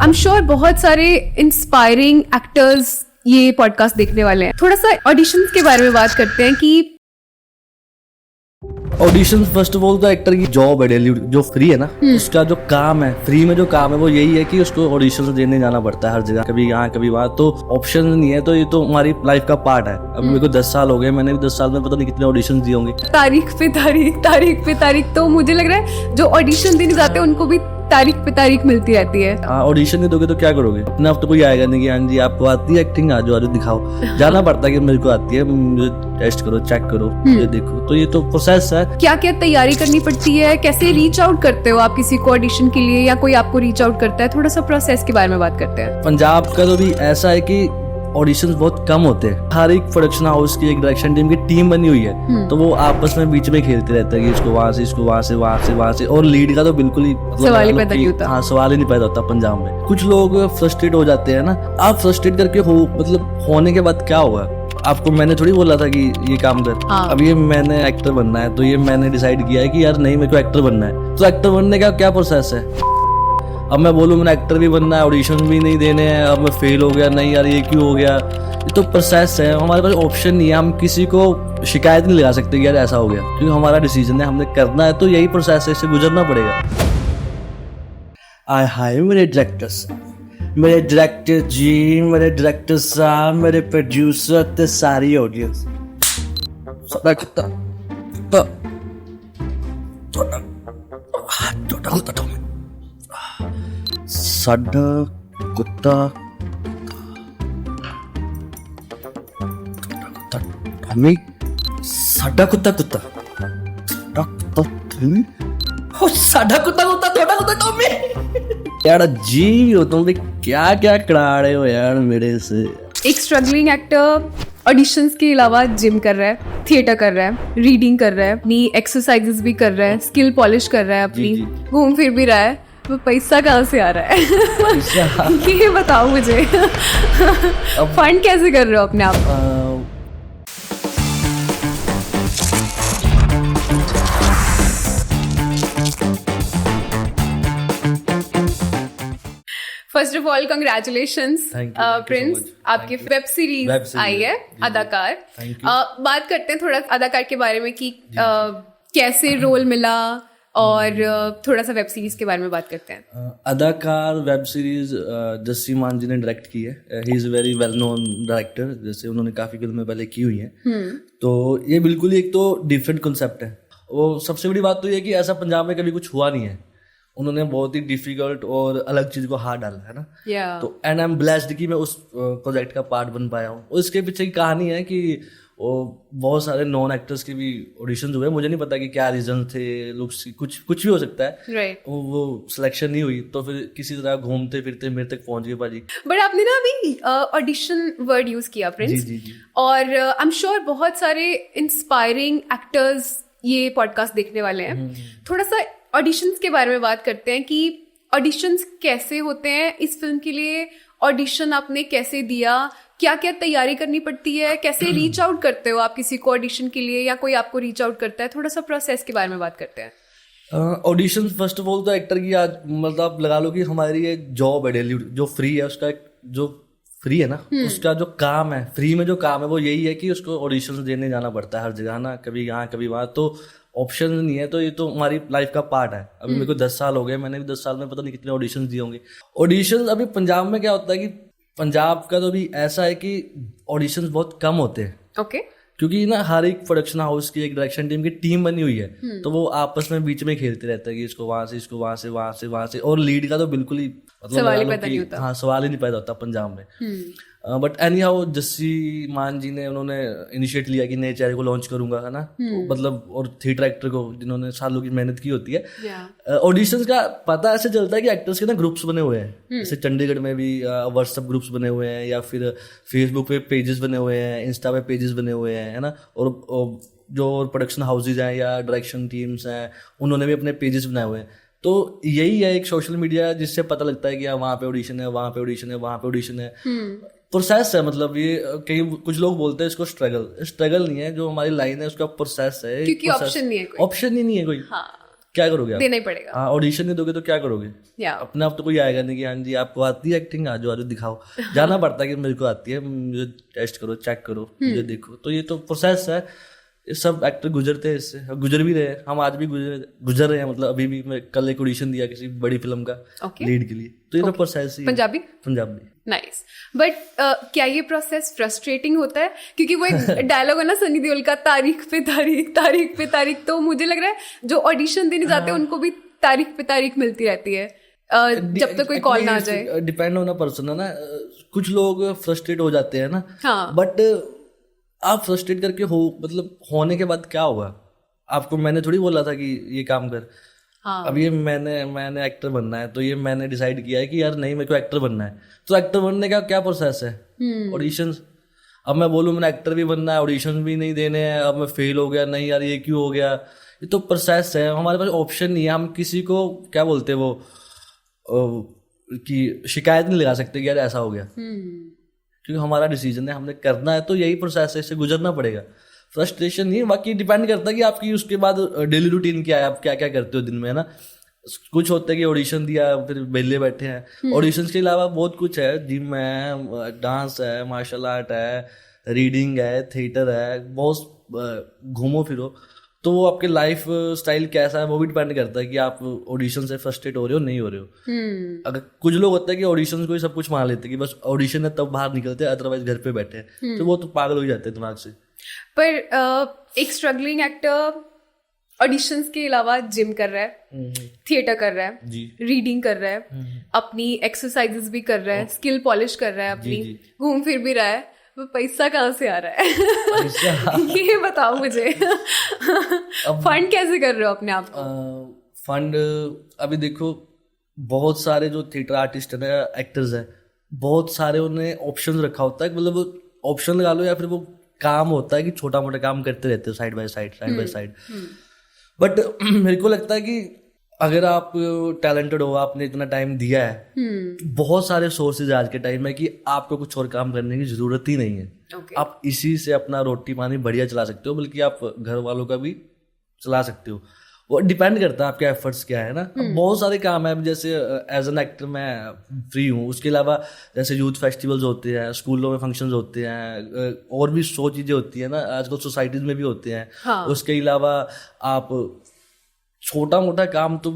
I'm sure बहुत सारे inspiring actors ये पॉडकास्ट देखने वाले हैं। थोड़ा सा ऑडिशंस के बारे में बात करते हैं कि ऑडिशन फर्स्ट ऑफ ऑल तो एक्टर की जॉब है डेली जो फ्री है ना, उसका जो काम है, फ्री में जो काम है वो यही है कि उसको ऑडिशन देने जाना पड़ता है हर जगह, कभी यहाँ कभी वहाँ। तो ऑप्शन नहीं है, तो ये तो हमारी लाइफ का पार्ट है। अब मेरे को 10 साल हो गए, मैंने भी 10 साल में पता नहीं कितने ऑडिशन दिए होंगे। तारीख पे तारीख तो मुझे लग रहा है जो ऑडिशन देने जाते हैं उनको भी तारीख पे तारीख मिलती रहती है। हाँ, ऑडिशन नहीं दोगे तो क्या करोगे? अपने आप तो कोई आएगा नहीं कि हाँ जी आपको आती है एक्टिंग, आ जाओ दिखाओ। जाना पड़ता है कि मेरे को आती है, मुझे टेस्ट करो, चेक करो, ये देखो। तो ये तो प्रोसेस है। क्या क्या तैयारी करनी पड़ती है, कैसे रीच आउट करते हो आप किसी को ऑडिशन के लिए, या कोई आपको रीच आउट करता है? थोड़ा सा प्रोसेस के बारे में बात करते हैं। पंजाब का तो भी ऐसा है कि ऑडिशंस बहुत कम होते हैं। हर एक प्रोडक्शन हाउस की एक डायरेक्शन टीम की टीम बनी हुई है, तो वो आपस में बीच में खेलते रहते हैं कि इसको वहां से, इसको वहां से, वहां से। और लीड का तो बिल्कुल ही सवाल ही पैदा नहीं होता। हाँ, सवाल ही नहीं पैदा होता पंजाब में। कुछ लोग फ्रस्ट्रेट हो जाते हैं ना। आप फ्रस्ट्रेट करके होने के बाद क्या होगा? आपको मैंने थोड़ी बोला था कि ये काम कर। अब ये मैंने एक्टर बनना है, तो ये मैंने डिसाइड किया है कि यार नहीं, मेरे को एक्टर बनना है। तो एक्टर बनने का क्या प्रोसेस है? अब मैं बोलूँ मैंने एक्टर भी बनना है, ऑडिशन भी नहीं देने हैं, अब मैं फेल हो गया, नहीं यार ये क्यों हो गया? ये तो प्रोसेस है, हमारे पास ऑप्शन नहीं है। हम किसी को शिकायत नहीं लगा सकते कि यार ऐसा हो गया, क्योंकि हमारा डिसीजन है, हमने करना है। तो यही प्रोसेस है, इससे गुजरना पड़ेगा। हाय मेरे डायरेक्टर जी, मेरे डायरेक्टर साहब, मेरे प्रोड्यूसर ते सारी ऑडियंस, सारा कुत्ता साडा कुत्ता टॉमी, साडा कुत्ता टॉमी। यार जी हो तुम भी, क्या क्या करा रहे हो यार मेरे से। एक स्ट्रगलिंग एक्टर ऑडिशंस के अलावा जिम कर रहा है, थिएटर कर रहा है, रीडिंग कर रहा है, अपनी एक्सरसाइजेस भी कर रहा है, स्किल पॉलिश कर रहा है अपनी, घूम फिर भी रहा है। वो पैसा कहाँ से आ रहा है? ये बताओ मुझे। फंड कैसे कर रहे हो अपने आप? First of all congratulations Prince, आपकी वेब सीरीज आई है अदाकार। बात करते हैं थोड़ा अदाकार के बारे में कि कैसे रोल मिला, और थोड़ा सा वेब सीरीज के बारे में बात करते हैं। अदाकार वेब सीरीज जस्सी मान जी ने डायरेक्ट की है। He is very well known director, जैसे उन्होंने काफी फिल्में पहले की हुई हैं। तो ये बिल्कुल ही एक तो डिफरेंट कॉन्सेप्ट है। वो सबसे बड़ी बात तो ये कि ऐसा पंजाब में कभी कुछ हुआ नहीं है। उन्होंने बहुत ही डिफिकल्ट और अलग चीज को हाथ डाला है ना। तो एंड आई एम ब्लेस्ड कि मैं उस प्रोजेक्ट का पार्ट बन पाया हूँ। उसके पीछे की कहानी है कि वो बहुत सारे नॉन एक्टर्स के भी ऑडिशंस हुए। मुझे नहीं पता कि क्या रीजन थे, लुक्स कुछ भी हो सकता है। वो सिलेक्शन नहीं हुई, तो फिर किसी तरह घूमते फिरते मेरे तक पहुंच गए भाजी। बट आपने ना अभी ऑडिशन वर्ड यूज किया प्रिंस, जी। और आई एम श्योर बहुत सारे इंस्पायरिंग एक्टर्स ये पॉडकास्ट देखने वाले हैं। थोड़ा सा ऑडिशंस के बारे में बात करते हैं कि ऑडिशंस कैसे होते हैं इस फिल्म के लिए, ऑडिशन आपने कैसे दिया, क्या क्या तैयारी करनी पड़ती है, कैसे रीच आउट करते हो आप किसी को ऑडिशन के लिए, या कोई आपको रीच आउट करता है? थोड़ा सा प्रोसेस के बारे में बात करते हैं। ऑडिशन फर्स्ट ऑफ ऑल तो एक्टर की आज मतलब लगा लो कि हमारी ये जॉब है डेली जो फ्री है, उसका जो फ्री है ना, उसका जो काम है, फ्री में जो काम है वो यही है कि उसको ऑडिशन देने जाना पड़ता है हर जगह ना, कभी यहाँ कभी वहाँ। तो ऑप्शन नहीं है, तो ये तो हमारी लाइफ का पार्ट है। अभी मेरे को 10 साल हो गए, मैंने भी 10 साल में पता नहीं कितने ऑडिशन दिए होंगे। ऑडिशन अभी पंजाब में क्या होता है कि पंजाब का तो भी ऐसा है कि ऑडिशंस बहुत कम होते हैं। ओके। क्योंकि ना हर एक प्रोडक्शन हाउस की एक डायरेक्शन टीम की टीम बनी हुई है, तो वो आपस में बीच में खेलते रहते हैं कि इसको वहां से, इसको वहां से। और लीड का तो बिल्कुल ही सवाल ही पैदा नहीं होता। हाँ, सवाल ही नहीं पैदा होता पंजाब में। बट एनी हाउ जस्सी मान जी ने उन्होंने इनिशिएट लिया कि नए चेहरे को लॉन्च करूंगा, है ना। मतलब और थिएटर एक्टर को जिन्होंने सालों की मेहनत की होती है। ऑडिशंस का पता ऐसे चलता है कि एक्टर्स के ना ग्रुप्स बने हुए हैं, जैसे चंडीगढ़ में भी व्हाट्सएप ग्रुप्स बने हुए हैं, या फिर फेसबुक पे पेजेस बने हुए हैं, इंस्टा पे पेजेस बने हुए हैं, है ना। और जो प्रोडक्शन हाउसेज हैं या डायरेक्शन टीम्स हैं, उन्होंने भी अपने पेजेस बनाए हुए हैं। तो यही है एक सोशल मीडिया जिससे पता लगता है कि वहाँ पे ऑडिशन है, वहाँ पे ऑडिशन है, वहाँ पे ऑडिशन है। प्रोसेस है, मतलब ये कई कुछ लोग बोलते हैं इसको स्ट्रगल नहीं है, जो हमारी लाइन है उसका प्रोसेस है, क्योंकि ऑप्शन नहीं है कोई। ऑप्शन ही नहीं है कोई। क्या करोगे आप? देना ही पड़ेगा। हाँ, ऑडिशन नहीं दोगे तो क्या करोगे? या अपने आप तो कोई आएगा नहीं कि हाँ जी आपको आती है एक्टिंग, आज आज दिखाओ। जाना पड़ता है कि मेरे को आती है, मुझे टेस्ट करो, चेक करो, मुझे देखो। तो ये तो प्रोसेस है, ये सब एक्टर गुजरते हैं इससे, गुजर भी रहे हैं, हम आज भी गुजर रहे हैं। मतलब अभी भी मैं कल एक ऑडिशन दिया किसी बड़ी फिल्म का लीड के लिए, तो ये तो process he. Punjabi nice. But क्या ये प्रोसेस फ्रस्ट्रेटिंग होता है? क्योंकि वो एक डायलॉग है ना सनी देओल का, तारीख पे तारीख, तारीख पे तारीख। तो मुझे लग रहा है जो ऑडिशन देने जाते हैं उनको भी तारीख पे तारीख मिलती रहती है जब तक कोई कॉल ना आ जाए। डिपेंड होना पर्सन है ना, कुछ लोग फ्रस्ट्रेट हो जाते हैं ना। हाँ। बट आप फ्रस्ट्रेट करके मतलब होने के बाद क्या होगा? आपको मैंने थोड़ी बोला था कि ये काम कर। हाँ। अब ये मैंने एक्टर बनना है, तो ये मैंने डिसाइड किया है कि यार नहीं, मेरे को एक्टर बनना है। तो एक्टर बनने का क्या प्रोसेस है? ऑडिशंस। अब मैं बोलूँ मैंने एक्टर भी बनना है, ऑडिशन भी नहीं देने हैं, अब मैं फेल हो गया, नहीं यार ये क्यों हो गया? ये तो प्रोसेस है, हमारे पास ऑप्शन नहीं है। हम किसी को क्या बोलते हैं वो कि शिकायत नहीं लगा सकते कि यार ऐसा हो गया, क्योंकि हमारा डिसीजन है, हमने करना है, तो यही प्रोसेस है, इससे गुजरना पड़ेगा। फ्रस्ट्रेशन नहीं, बाकी डिपेंड करता है कि आपकी उसके बाद डेली रूटीन क्या है, आप क्या क्या करते हो दिन में, है ना। कुछ होता है कि ऑडिशन दिया फिर बेले बैठे हैं। ऑडिशन के अलावा बहुत कुछ है, जिम है, डांस है, मार्शल आर्ट है, रीडिंग है, थिएटर है, बहुत घूमो फिरो। तो वो आपके लाइफ स्टाइल कैसा है वो भी डिपेंड करता है कि आप ऑडिशन से फ्रस्ट्रेट हो रहे हो नहीं हो रहे हो। अगर कुछ लोग होता है कि ऑडिशन को ही सब कुछ मान लेते हैं कि बस ऑडिशन है तब बाहर निकलते हैं, अदरवाइज घर पे बैठे हैं, तो वो तो पागल हो जाते हैं दिमाग से। पर एक स्ट्रगलिंग एक्टर ऑडिशंस के अलावा जिम कर रहा है, थिएटर कर रहा है, रीडिंग कर रहा है, अपनी एक्सरसाइजेस भी कर रहा है, स्किल पॉलिश कर रहा है अपनी, घूम फिर भी रहा है, वो पैसा कहाँ से आ रहा है? ये बताओ मुझे। फंड कैसे कर रहे हो अपने आप को? फंड अभी देखो, बहुत सारे जो थिएटर आर्टिस्ट है, एक्टर्स है, बहुत सारे उन्हें ऑप्शन रखा होता है, मतलब वो ऑप्शन लगा लो या फिर वो काम होता है कि छोटा मोटा काम करते रहते हो साइड बाय साइड। बट मेरे को लगता है कि अगर आप टैलेंटेड हो, आपने इतना टाइम दिया है, बहुत सारे सोर्सेज आज के टाइम में कि आपको कुछ और काम करने की जरूरत ही नहीं है। आप इसी से अपना रोटी पानी बढ़िया चला सकते हो, बल्कि आप घर वालों का भी चला सकते हो। वो डिपेंड करता है आपके एफर्ट्स क्या है ना। बहुत सारे काम है, जैसे एज एन एक्टर मैं फ्री हूँ, उसके अलावा जैसे यूथ फेस्टिवल्स होते हैं, स्कूलों में फंक्शंस होते हैं, और भी 100 चीजें होती है ना, आजकल सोसाइटीज में भी होते हैं। हाँ। उसके अलावा आप छोटा मोटा काम तो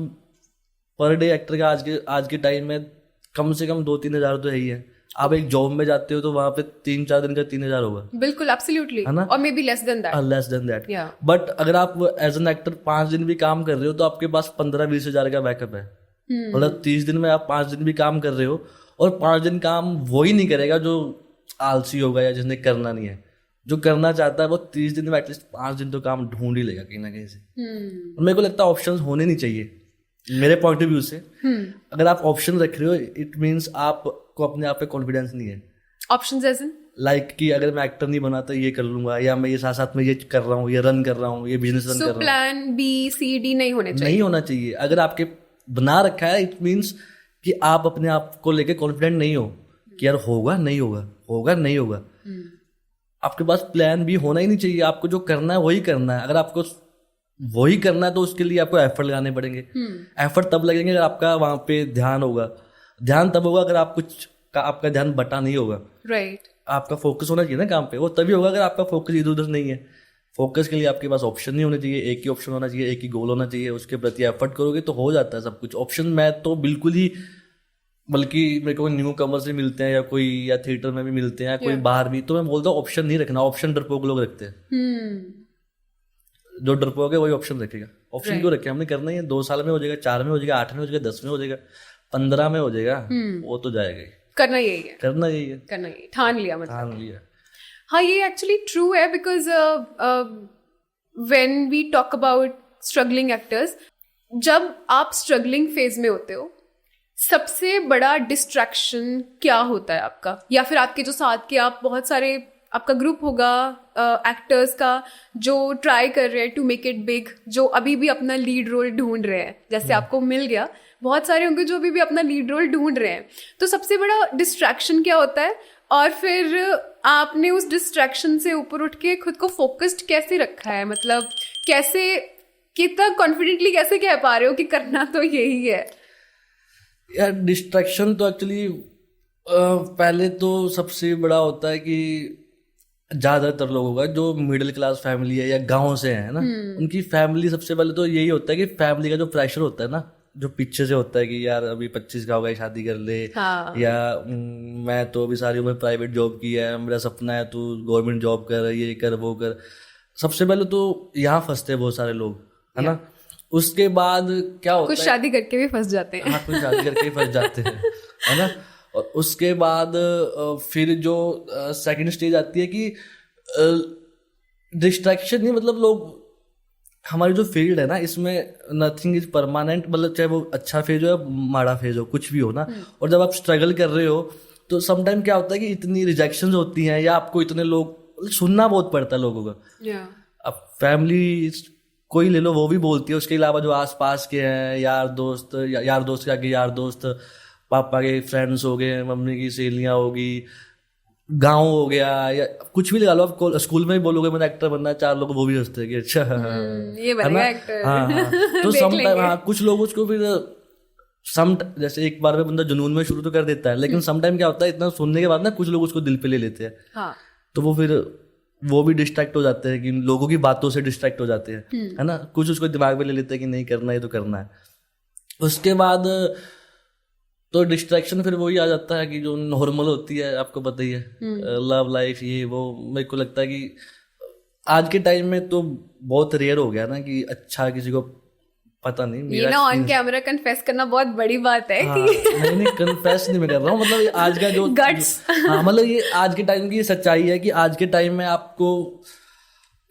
पर डे एक्टर का आज के टाइम में कम से कम 2-3 हज़ार तो है ही है। आप एक जॉब में जाते हो तो वहां पे 3-4 दिन का 3,000 होगा। बिल्कुल, एब्सोल्युटली, है ना, और may be less than that. But अगर आप एज एन एक्टर 5 दिन भी काम कर रहे हो तो आपके पास 15-20 हज़ार का बैकअप है। मतलब 30 दिन में आप 5 दिन भी काम कर रहे हो, और 5 दिन काम वो ही नहीं करेगा जो आलसी होगा या जिसने करना नहीं है। जो करना चाहता है वो 30 दिन में एटलीस्ट 5 दिन तो काम ढूंढ ही लेगा कहीं ना कहीं से। मेरे को लगता है ऑप्शंस होने नहीं चाहिए मेरे पॉइंट ऑफ व्यू से। अगर आप ऑप्शन रख रहे हो, इट मीन्स आपको अपने आप पे कॉन्फिडेंस नहीं है। ऑप्शंस एज इन लाइक कि अगर मैं एक्टर नहीं बना तो ये कर लूंगा, या मैं ये साथ साथ में ये कर रहा हूँ, ये रन कर रहा हूँ, ये बिजनेस रन कर रहा हूँ। प्लान B-C-D नहीं होने चाहिए। नहीं होना चाहिए। अगर आपके बना रखा है, इट मीन्स कि आप अपने आप को लेके कॉन्फिडेंट नहीं हो कि यार होगा नहीं होगा, होगा नहीं होगा। आपके पास प्लान भी होना ही नहीं चाहिए। आपको जो करना है वही करना है। अगर आपको वही करना है तो उसके लिए आपको एफर्ट लगाने पड़ेंगे। एफर्ट तब लगेंगे अगर आपका वहां पे ध्यान होगा। ध्यान तब होगा अगर आप कुछ का आपका ध्यान बटा नहीं होगा। राइट। आपका फोकस होना चाहिए ना काम पे, वो तभी होगा अगर आपका फोकस इधर उधर नहीं है। फोकस के लिए आपके पास ऑप्शन नहीं होने चाहिए, एक ही ऑप्शन होना चाहिए, एक ही गोल होना चाहिए, उसके प्रति एफर्ट करोगे तो हो जाता है सब कुछ। ऑप्शन मैं तो बिल्कुल ही, बल्कि मेरे को न्यू कमर से मिलते हैं या थिएटर में भी मिलते हैं, कोई बाहर भी, तो मैं बोलता हूँ ऑप्शन नहीं रखना। ऑप्शन डरपोक लोग रखते हैं। जो डरपोक है वही ऑप्शन रखेगा। ऑप्शन क्यों रखे? हमने करना ही है। 2 साल में हो जाएगा, 4 में हो जाएगा, 8 में हो जाएगा, 10 में हो जाएगा, 15 में हो जाएगा, वो तो जाएगा ही। करना यही है, करना यही है, करना यही, ठान लिया मतलब। ठान लिया। हाँ, ये एक्चुअली ट्रू है, because when we talk about struggling actors, जब आप स्ट्रगलिंग फेज में होते हो, सबसे बड़ा डिस्ट्रैक्शन क्या होता है आपका? या फिर आपके जो साथ के आप बहुत सारे, आपका ग्रुप होगा एक्टर्स का जो ट्राई कर रहे हैं टू मेक इट बिग, जो अभी भी अपना लीड रोल ढूंढ रहे हैं, जैसे आपको मिल गया, बहुत सारे होंगे जो अभी भी अपना लीड रोल ढूंढ रहे हैं। तो सबसे बड़ा डिस्ट्रैक्शन क्या होता है? और फिर आपने उस डिस्ट्रैक्शन से ऊपर उठ के खुद को फोकस्ड कैसे रखा है? मतलब कैसे कितना कॉन्फिडेंटली कैसे कह पा रहे हो कि करना तो यही है? यार डिस्ट्रैक्शन तो एक्चुअली पहले तो सबसे बड़ा होता है कि ज्यादातर लोगों का जो मिडिल क्लास फैमिली है या गांव से है ना, उनकी फैमिली सबसे पहले तो यही होता है कि फैमिली का जो प्रेशर होता है ना, जो पीछे से होता है कि यार अभी 25 का होगा शादी कर ले, हाँ. या मैं तो अभी सारी उम्र प्राइवेट जॉब की है, मेरा सपना है तू गवर्नमेंट जॉब कर, ये कर वो कर। सबसे पहले तो यहाँ फंसते हैं बहुत सारे लोग, है ना। उसके बाद क्या होता है, कुछ शादी करके भी फंस जाते हैं। हाँ, कुछ शादी करके भी फंस जाते हैं, है ना। और उसके बाद फिर जो सेकंड स्टेज आती है कि डिस्ट्रैक्शन नहीं, मतलब लोग, हमारी जो फील्ड है ना इसमें नथिंग इज परमानेंट, मतलब चाहे वो अच्छा फेज हो या माड़ा फेज हो, कुछ भी हो ना। और जब आप स्ट्रगल कर रहे हो तो समटाइम क्या होता है कि इतनी रिजेक्शंस होती हैं या आपको इतने लोग सुनना बहुत पड़ता है लोगों का। अब फैमिली कोई ले लो वो भी बोलती है, उसके अलावा जो आसपास के हैं यार दोस्त के आगे यार दोस्त, पापा के फ्रेंड्स हो गए, मम्मी की सहेलियां होगी, गांव हो गया, या कुछ भी लगा लो। आप स्कूल में भी बोलोगे मैंने एक्टर बनना है, 4 लोग वो भी हंसते हैं कि अच्छा ये बनेगा एक्टर। हाँ तो समटाइम हाँ कुछ लोग उसको फिर जैसे एक बार में बंदा जुनून में शुरू तो कर देता है, लेकिन समटाइम क्या होता है इतना सुनने के बाद ना कुछ लोग उसको दिल पे ले लेते हैं। हाँ. तो वो फिर वो भी डिस्ट्रैक्ट हो जाते हैं कि लोगों की बातों से डिस्ट्रैक्ट हो जाते हैं, है ना। कुछ उसको दिमाग में ले लेते हैं कि नहीं करना है तो करना है। उसके बाद तो डिस्ट्रैक्शन फिर वही आ जाता है कि जो नॉर्मल होती है, आपको पता ही है, लव लाइफ ये वो। मेरे को लगता है कि आज के टाइम में तो बहुत रेयर हो गया ना कि अच्छा किसी को पता नहीं। ये ना ऑन कैमरा कन्फेस करना बहुत बड़ी बात है। हाँ, नहीं कन्फेस नहीं मैं कर रहा हूँ, मतलब आज का जो गट्स हाँ मतलब ये आज के टाइम की सच्चाई है कि आज के टाइम में आपको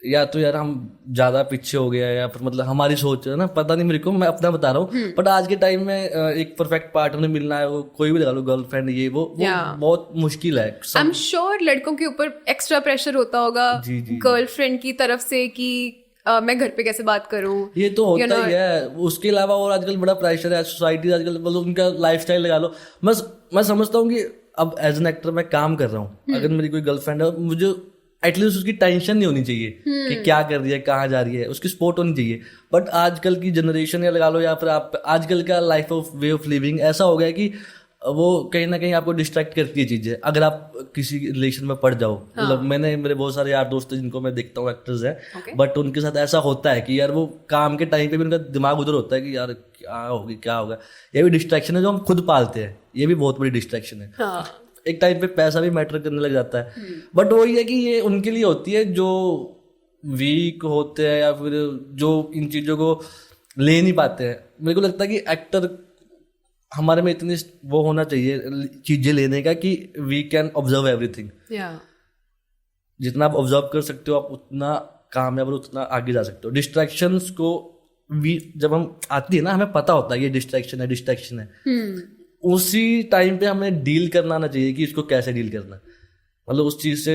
या तो यार हम ज्यादा पीछे हो गया या फिर मतलब हमारी सोच है ना, पता नहीं मेरे को, मैं अपना बता रहा हूँ। बट आज के टाइम में एक परफेक्ट पार्टनर मिलना है, वो कोई भी लगा लो, गर्लफ्रेंड ये वो बहुत मुश्किल है। आई एम श्योर लड़कों के ऊपर एक्स्ट्रा प्रेशर होता होगा गर्लफ्रेंड की तरफ से कि मैं घर पे कैसे बात करूं, ये तो होता ही है। उसके अलावा और आजकल बड़ा प्रेशर है सोसाइटी आजकल, मतलब उनका लाइफस्टाइल लगा लो। मैं समझता हूँ कि अब एज एन एक्टर मैं काम कर रहा हूँ, अगर मेरी कोई गर्लफ्रेंड है, मुझे एटलीस्ट उसकी टेंशन नहीं होनी चाहिए कि क्या कर रही है, कहाँ जा रही है, उसकी सपोर्ट होनी चाहिए। बट आजकल की जनरेशन या लगा लो या फिर आप आजकल का life of way of living ऐसा हो गया है कि वो कहीं ना कहीं आपको डिस्ट्रैक्ट करती है चीजें, अगर आप किसी रिलेशन में पड़ जाओ। मतलब मेरे बहुत सारे यार दोस्त जिनको मैं देखता हूँ एक्टर्स हैं, बट उनके साथ ऐसा होता है कि यार वो काम के टाइम पे भी उनका दिमाग उधर होता है कि यार क्या होगा। ये भी डिस्ट्रैक्शन है जो हम खुद पालते हैं, ये भी बहुत बड़ी डिस्ट्रैक्शन है। एक टाइम पे पैसा भी मैटर करने लग जाता है। बट वही है कि ये उनके लिए होती है जो वीक होते हैं या फिर जो इन चीजों को ले नहीं पाते हैं। मेरे को लगता है कि एक्टर हमारे में इतनी वो होना चाहिए चीजें लेने का कि वी कैन ऑब्जर्व एवरीथिंग। जितना आप ऑब्जर्व कर सकते हो आप उतना कामयाब और उतना आगे जा सकते हो। डिस्ट्रैक्शंस को जब हम आती है ना, हमें पता होता है ये डिस्ट्रैक्शन है। उसी टाइम पे हमें डील करना आना चाहिए कि इसको कैसे डील करना है। मतलब उस चीज से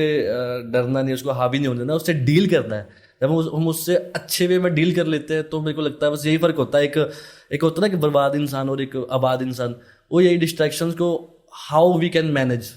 डरना नहीं, उसको हावी नहीं होने देना, उससे डील करना है। जब हम उससे अच्छे वे में डील कर लेते हैं तो मेरे को लगता है बस यही फर्क होता है। एक होता है ना कि बर्बाद इंसान और एक आबाद इंसान, वो यही डिस्ट्रैक्शंस को हाउ वी कैन मैनेज।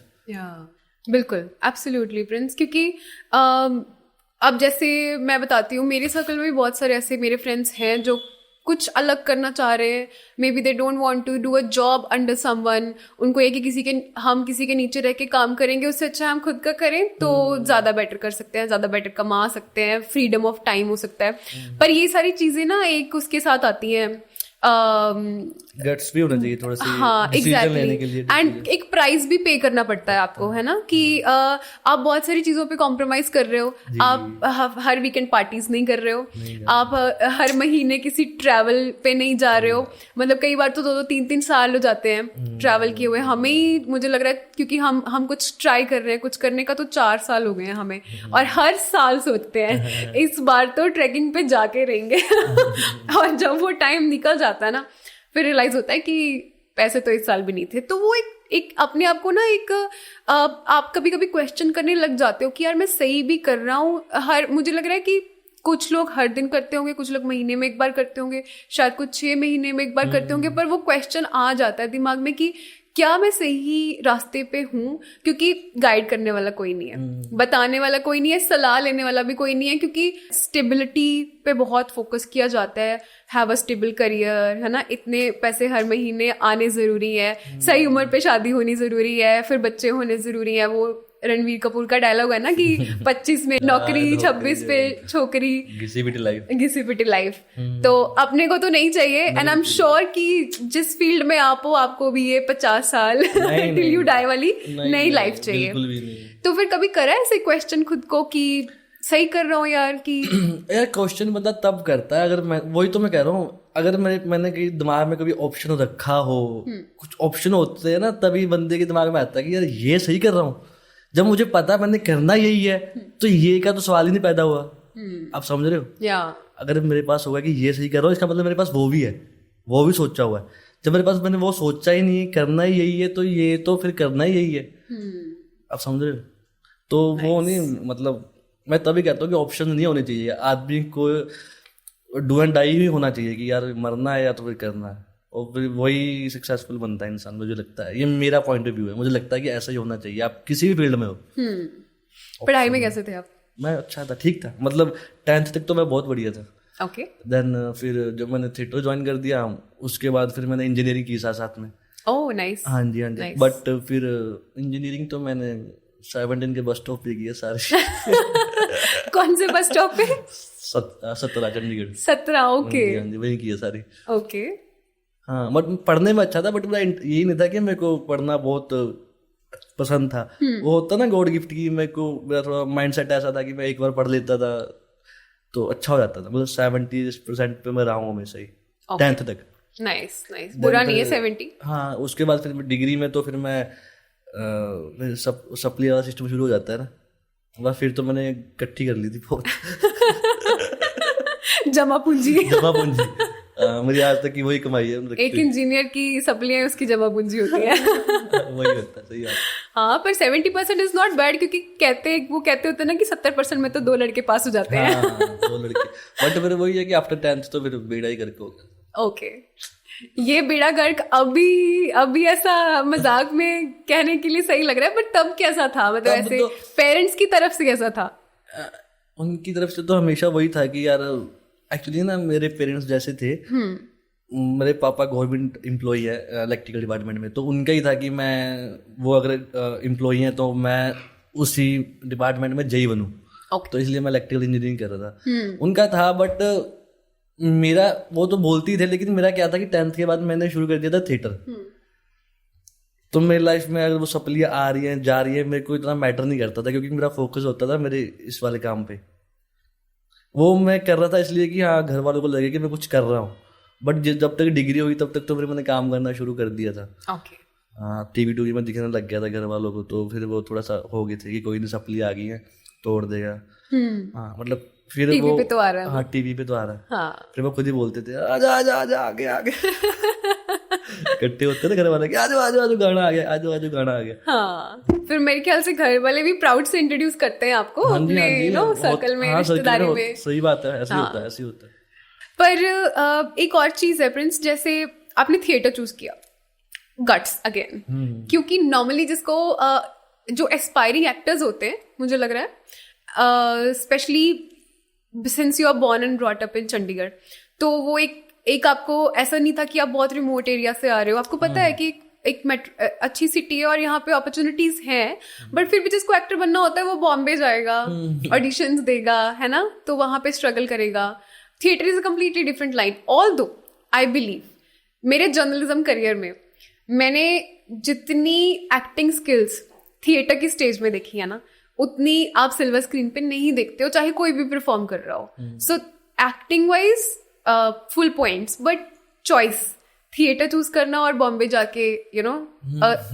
बिल्कुल एब्सोल्युटली प्रिंस, क्योंकि अब जैसे मैं बताती हूँ, मेरे सर्कल में भी बहुत सारे ऐसे मेरे फ्रेंड्स हैं जो कुछ अलग करना चाह रहे हैं। Maybe they don't want to do a job under someone. उनको ये कि हम किसी के नीचे रह के काम करेंगे, उससे अच्छा हम खुद का करें तो ज़्यादा बेटर कर सकते हैं, ज़्यादा बेटर कमा सकते हैं, फ्रीडम ऑफ टाइम हो सकता है। पर ये सारी चीज़ें ना एक उसके साथ आती हैं, गट्स भी होना चाहिए थोड़ा सा। हाँ एग्जैक्टली, एंड एक प्राइस भी पे करना पड़ता है आपको, है ना, कि आप बहुत सारी चीजों पे कॉम्प्रोमाइज कर रहे हो। आप हर वीकेंड पार्टीज नहीं कर रहे हो, आप हर महीने किसी ट्रैवल पे नहीं जा रहे हो। मतलब कई बार तो 2-2 3-3 साल हो जाते हैं ट्रैवल किए हुए हमें ही, मुझे लग रहा है, क्योंकि हम कुछ ट्राई कर रहे हैं, कुछ करने का तो 4 साल हो गए हैं हमें। और हर साल सोचते हैं इस बार तो ट्रैकिंग पे जाके रहेंगे और जब वो टाइम निकल जाता है ना, फिर रियलाइज होता है कि पैसे तो इस साल भी नहीं थे। तो वो एक अपने आप को ना आप कभी कभी क्वेश्चन करने लग जाते हो कि यार मैं सही भी कर रहा हूँ। मुझे लग रहा है कि कुछ लोग हर दिन करते होंगे, कुछ लोग महीने में एक बार करते होंगे, शायद कुछ 6 महीने में एक बार करते होंगे, पर वो क्वेश्चन आ जाता है दिमाग में कि क्या मैं सही रास्ते पे हूँ, क्योंकि गाइड करने वाला कोई नहीं है, बताने वाला कोई नहीं है, सलाह लेने वाला भी कोई नहीं है, क्योंकि स्टेबिलिटी पे बहुत फोकस किया जाता है, हैव अ स्टेबल करियर, है ना, इतने पैसे हर महीने आने जरूरी है, सही उम्र पे शादी होनी जरूरी है, फिर बच्चे होने जरूरी है। वो रणवीर कपूर का डायलॉग है ना कि 25 में नौकरी, 26 पे छोकरी, घिसी पिटी लाइफ। तो अपने को तो नहीं चाहिए, एंड आई एम श्योर कि जिस फील्ड में आप हो आपको भी ये 50 साल टिल यू डाई वाली नई लाइफ चाहिए। तो फिर कभी करा ऐसे क्वेश्चन खुद को कि सही कर रहा हूँ यार? कि यार क्वेश्चन बंदा तब करता है अगर मैं, वही तो मैं कह रहा हूँ, अगर मैंने कहीं दिमाग में कभी ऑप्शन रखा हो, कुछ ऑप्शन होते हैं ना, तभी बंदे के दिमाग में आता है कि यार ये सही कर रहा हूँ। जब मुझे पता मैंने करना यही है तो ये का तो सवाल ही नहीं पैदा हुआ। आप समझ रहे हो? अगर मेरे पास होगा कि ये सही कर रहा हूँ, इसका मतलब मेरे पास वो भी है, वो भी सोचा हुआ है। जब मेरे पास मैंने वो सोचा ही नहीं, करना ही यही है, तो ये तो फिर करना ही यही है। आप समझ रहे हो? तो वो नहीं, मतलब मैं तभी कहता हूँ कि ऑप्शन नहीं होने चाहिए, आदमी को डू एंड डाई ही होना चाहिए कि यार मरना है या तो फिर करना है, और फिर वही सक्सेसफुल बनता है इंसान, मुझे लगता है। ये मेरा पॉइंट ऑफ व्यू है, मुझे लगता है कि ऐसा ही होना चाहिए, आप किसी भी फील्ड में हो। पढ़ाई में कैसे थे आप? मैं अच्छा था, ठीक था, मतलब 10th तक तो मैं बहुत बढ़िया था। ओके। देन फिर जब मैंने थिएटर ज्वाइन कर दिया, उसके बाद फिर मैंने इंजीनियरिंग की साथ में। Oh nice. हाँ जी, हाँ जी। बट फिर इंजीनियरिंग तो मैंने 17 के बस स्टॉप पे किया सारे। कौन से बस स्टॉप पे? 17 चंडीगढ़। 17, ओके। हाँ जी, वही किया सारी। ओके। हाँ, बट पढ़ने में अच्छा था, बट मेरा यही नहीं था कि मेरे को पढ़ना बहुत पसंद था। वो होता ना गॉड गिफ्ट की, मेरे को मेरा थोड़ा माइंड सेट ऐसा था कि मैं एक बार पढ़ लेता था तो अच्छा हो जाता था। मतलब 70% पे मैं रहा हूँ हमेशा ही 10th तक। नाइस नाइस, बुरा नहीं है 70। हाँ, उसके बाद फिर डिग्री में तो फिर मैं सप्ली वाला सिस्टम शुरू हो जाता है ना, बस फिर तो मैंने इकट्ठी कर ली थी बहुत। जमा पूंजी। मेरी आज तक की वही कमाई है। एक इंजीनियर की सप्लियां उसकी जमा पूंजी होती है। वही होता है, सही बात। हाँ, पर 70% इज नॉट बैड, क्योंकि वो कहते होते हैं ना कि 70% में तो 2 लड़के पास हो जाते हैं। हाँ, 2 लड़के। बट फिर वही है कि आफ्टर 10th तो फिर बेड़ा ही करके होगा। ओके। ये बेड़ा गर्क अभी ऐसा मजाक में कहने के लिए सही लग रहा है, बट तब कैसा था? मतलब ऐसे तो, पेरेंट्स की तरफ से कैसा था? उनकी तरफ से तो हमेशा वही था कि यार, एक्चुअली ना मेरे पेरेंट्स जैसे थे। मेरे पापा गवर्नमेंट एम्प्लॉई है इलेक्ट्रिकल डिपार्टमेंट में, तो उनका ही था कि मैं, वो अगर एम्प्लॉई हैं तो मैं उसी डिपार्टमेंट में जेई बनूं। तो इसलिए मैं इलेक्ट्रिकल इंजीनियरिंग कर रहा था। उनका था, बट मेरा, वो तो बोलती थे, लेकिन मेरा क्या था कि 10th के बाद मैंने शुरू कर दिया था थिएटर। तो मेरी लाइफ में अगर वो सप्लियां आ रही हैं, जा रही है, मेरे को इतना मैटर नहीं करता था, क्योंकि मेरा फोकस होता था मेरे इस वाले काम पे। वो मैं कर रहा था इसलिए कि हाँ, घर वालों को लगे कि मैं कुछ कर रहा हूँ। बट जब तक डिग्री हुई तब तक तो फिर मैंने काम करना शुरू कर दिया था। हाँ, टीवी में दिखने लग गया था घर वालों को, तो फिर वो थोड़ा सा हो गए थे कि कोई नहीं, सप्ली आ गई है, तोड़ देगा। हाँ, मतलब फिर टीवी वो पे तो आ रहा है। हाँ, टीवी पे तो आ रहा है। हाँ। फिर वो खुद ही बोलते थे आजा आजा आजा, आगे आगे। इकट्ठे होते थे घर वाले कि आजो आजो आजो गाना आ गया, आजो आजो गाना आ गया। हाँ, फिर मेरे ख्याल से घर वाले भी प्राउड से इंट्रोड्यूस करते हैं आपको अपने सर्कल में, रिश्तेदारी में। सही बात है, ऐसे होता है, ऐसे होता है। पर एक और चीज है प्रिंस, जैसे आपने थिएटर चूज किया, गट्स अगेन, क्योंकि नॉर्मली जिसको जो एस्पायरिंग एक्टर्स होते हैं, मुझे लग रहा है specially since you are born and brought up in Chandigarh, तो वो एक आपको ऐसा नहीं था कि आप बहुत रिमोट एरिया से आ रहे हो, आपको पता है कि एक अच्छी सिटी है और यहाँ पे अपॉर्चुनिटीज हैं, बट फिर भी जिसको एक्टर बनना होता है वो बॉम्बे जाएगा, ऑडिशंस देगा, है ना, तो वहां पे स्ट्रगल करेगा। Theatre is a completely different line. Although I believe मेरे जर्नलिज्म करियर में मैंने जितनी एक्टिंग स्किल्स थिएटर की स्टेज में देखी है ना, उतनी आप सिल्वर स्क्रीन पे नहीं देखते हो, चाहे कोई भी परफॉर्म कर रहा हो। So acting wise full points, but choice theatre choose करना और बॉम्बे जाके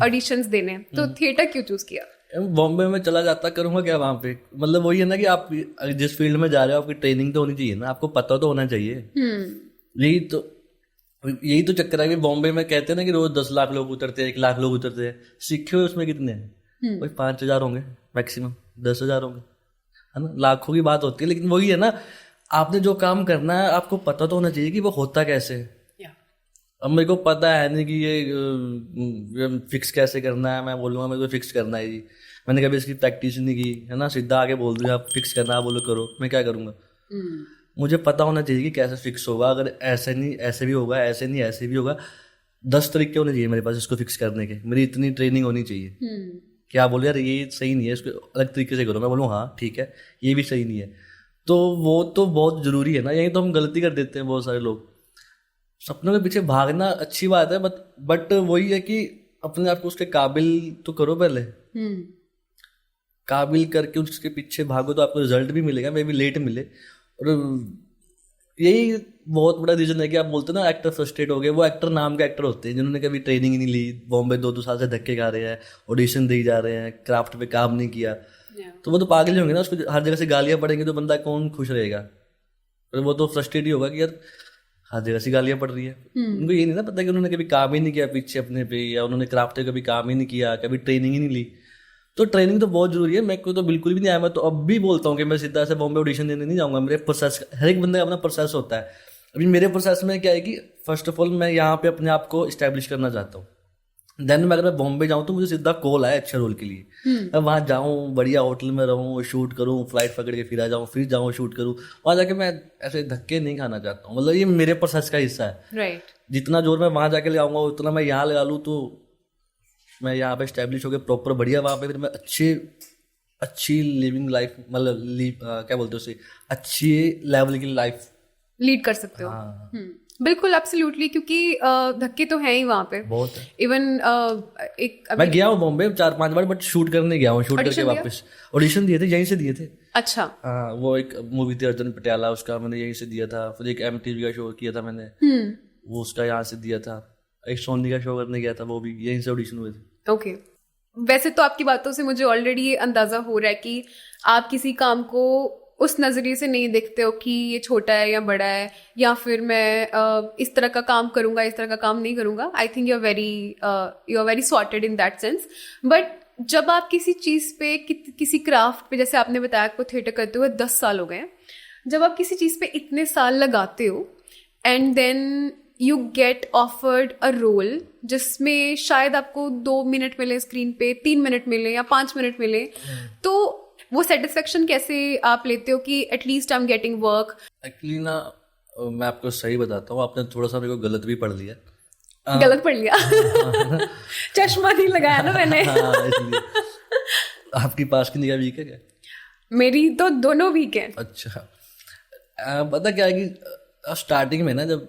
ऑडिशंस देने, तो थिएटर क्यों चूज किया? बॉम्बे में चला जाता, करूंगा क्या वहां पे? मतलब वही है ना कि आप जिस फील्ड में जा रहे हो, आपकी ट्रेनिंग तो होनी चाहिए ना, आपको पता तो होना चाहिए। यही तो चक्कर है कि बॉम्बे में कहते हैं ना कि रोज 10 लाख लोग उतरते हैं, 1 लाख लोग उतरते हैं, सीखे हुए उसमें कितने हैं? वही 5,000 होंगे मैक्सिमम, 10,000 होंगे, है ना, लाखों की बात होती है। लेकिन वही है ना, आपने जो काम करना है आपको पता तो होना चाहिए कि वो होता कैसे है। अब मेरे को पता है नहीं कि ये फिक्स कैसे करना है, मैं बोलूँगा मेरे को फिक्स करना है जी, मैंने कभी इसकी प्रैक्टिस नहीं की है ना, सीधा आके बोल दूँ आप फिक्स करना, आप बोलो करो, मैं क्या करूँगा। मुझे पता होना चाहिए कि कैसे फिक्स होगा, अगर ऐसे नहीं ऐसे भी होगा, ऐसे नहीं ऐसे भी होगा, 10 तरीके होने चाहिए मेरे पास इसको फिक्स करने के, मेरी इतनी ट्रेनिंग होनी चाहिए कि आप बोलो यार ये सही नहीं है, इसको अलग तरीके से करो, मैं बोलूँ हाँ ठीक है ये भी सही नहीं है, तो वो तो बहुत ज़रूरी है ना। यही तो हम गलती कर देते हैं बहुत सारे लोग। सपनों के पीछे भागना अच्छी बात है, बट वही है कि अपने आप को उसके काबिल तो करो पहले, काबिल करके उसके पीछे भागो तो आपको रिजल्ट भी मिलेगा, मे भी लेट मिले। और यही बहुत बड़ा रीजन है कि आप बोलते हो ना एक्टर फ्रस्ट्रेट हो गए, वो एक्टर नाम के एक्टर होते हैं जिन्होंने कभी ट्रेनिंग ही नहीं ली, बॉम्बे 2-2 साल से धक्के खा रहे हैं, ऑडिशन दे जा रहे हैं, क्राफ्ट पे काम नहीं किया, तो वो तो पागल ही होंगे ना, उसको हर जगह से गालियां पड़ेंगी तो बंदा कौन खुश रहेगा। और वो तो फ्रस्ट्रेट ही होगा कि यार हर जगह से गालियां पड़ रही है। उनको ये नहीं ना पता कि उन्होंने कभी काम ही नहीं किया पीछे अपने पे, या उन्होंने क्राफ्ट पे कभी काम ही नहीं किया, कभी ट्रेनिंग ही नहीं ली। तो ट्रेनिंग तो बहुत जरूरी है, मेरे को तो बिल्कुल भी नहीं आया। मैं तो अब भी बोलता हूँ कि मैं सीधा से बॉम्बे ऑडिशन देने नहीं जाऊँगा, मेरे प्रोसेस, हर एक बंदे का अपना प्रोसेस होता है। अभी मेरे प्रोसेस में क्या है कि फर्स्ट ऑफ ऑल मैं यहाँ पे अपने आप को इस्टेब्लिश करना चाहता हूँ, देन मैं अगर मैं बॉम्बे जाऊँ तो मुझे सीधा कॉल आया अच्छे रोल के लिए, मैं वहाँ जाऊँ, बढ़िया होटल में रहूँ, शूट करूँ, फ्लाइट पकड़ के फिर आ जाऊँ, फिर जाऊँ शूट करूँ, वहाँ जाके मैं ऐसे धक्के नहीं खाना चाहता हूँ। मतलब ये मेरे प्रोसेस का हिस्सा है। राइट। जितना जोर मैं वहाँ जाके ले आऊँगा उतना मैं यहाँ लगा लूँ, तो मैं यहाँ पे स्टैब्लिश हो गया प्रॉपर बढ़िया, वहाँ पे फिर मैं अच्छी लिविंग लाइफ, मतलब क्या बोलते हैं उसे, अच्छी लेवल की लाइफ लीड कर सकते हो। हाँ। बिल्कुल एब्सोल्युटली, क्योंकि धक्के तो हैं ही वहाँ पे बहुत है। इवन एक मैं गया हूँ बॉम्बे 4-5 बार, बट शूट करने गया हूँ, शूट करके वापस ऑडिशन दिए थे, यहीं से दिए थे। अच्छा। हाँ, वो एक मूवी थी अर्जुन पटियाला, उसका मैंने यहीं से दिया था। फिर एक MTV का शो किया था मैंने, वो उसका यहाँ से दिया था। एक सोनी का शो करने गया था, वो भी यहीं से ऑडिशन हुए थे। ओके। वैसे तो आपकी बातों से मुझे ऑलरेडी ये अंदाजा हो रहा है कि आप किसी काम को उस नजरिए से नहीं देखते हो कि ये छोटा है या बड़ा है, या फिर मैं इस तरह का काम करूंगा, इस तरह का काम नहीं करूंगा। I think you are very sorted in that sense. But जब आप किसी चीज पे, किसी क्राफ्ट पे, जैसे आपने बताया आपको थिएटर करते हुए 10 साल हो गए, जब आप किसी चीज पे इतने साल लगाते हो and then you get offered a role जिसमें शायद आपको 2 मिनट मिले स्क्रीन पे, 3 मिनट मिले या 5 मिनट मिले, तो वो सेटिस्फेक्शन कैसे आप लेते हो कि at least I am getting work? Actually ना, मैं आपको सही बताता हूँ, आपने थोड़ा सा मेरे को गलत भी पढ़ लिया। गलत पढ़ लिया? चश्मा नहीं लगाया ना मैंने। इसलिए आपकी पास की निगाह वीक है क्या? मेरी तो दोनों वीक है। अच्छा, पता क्या है कि स्टार्टिंग में ना, जब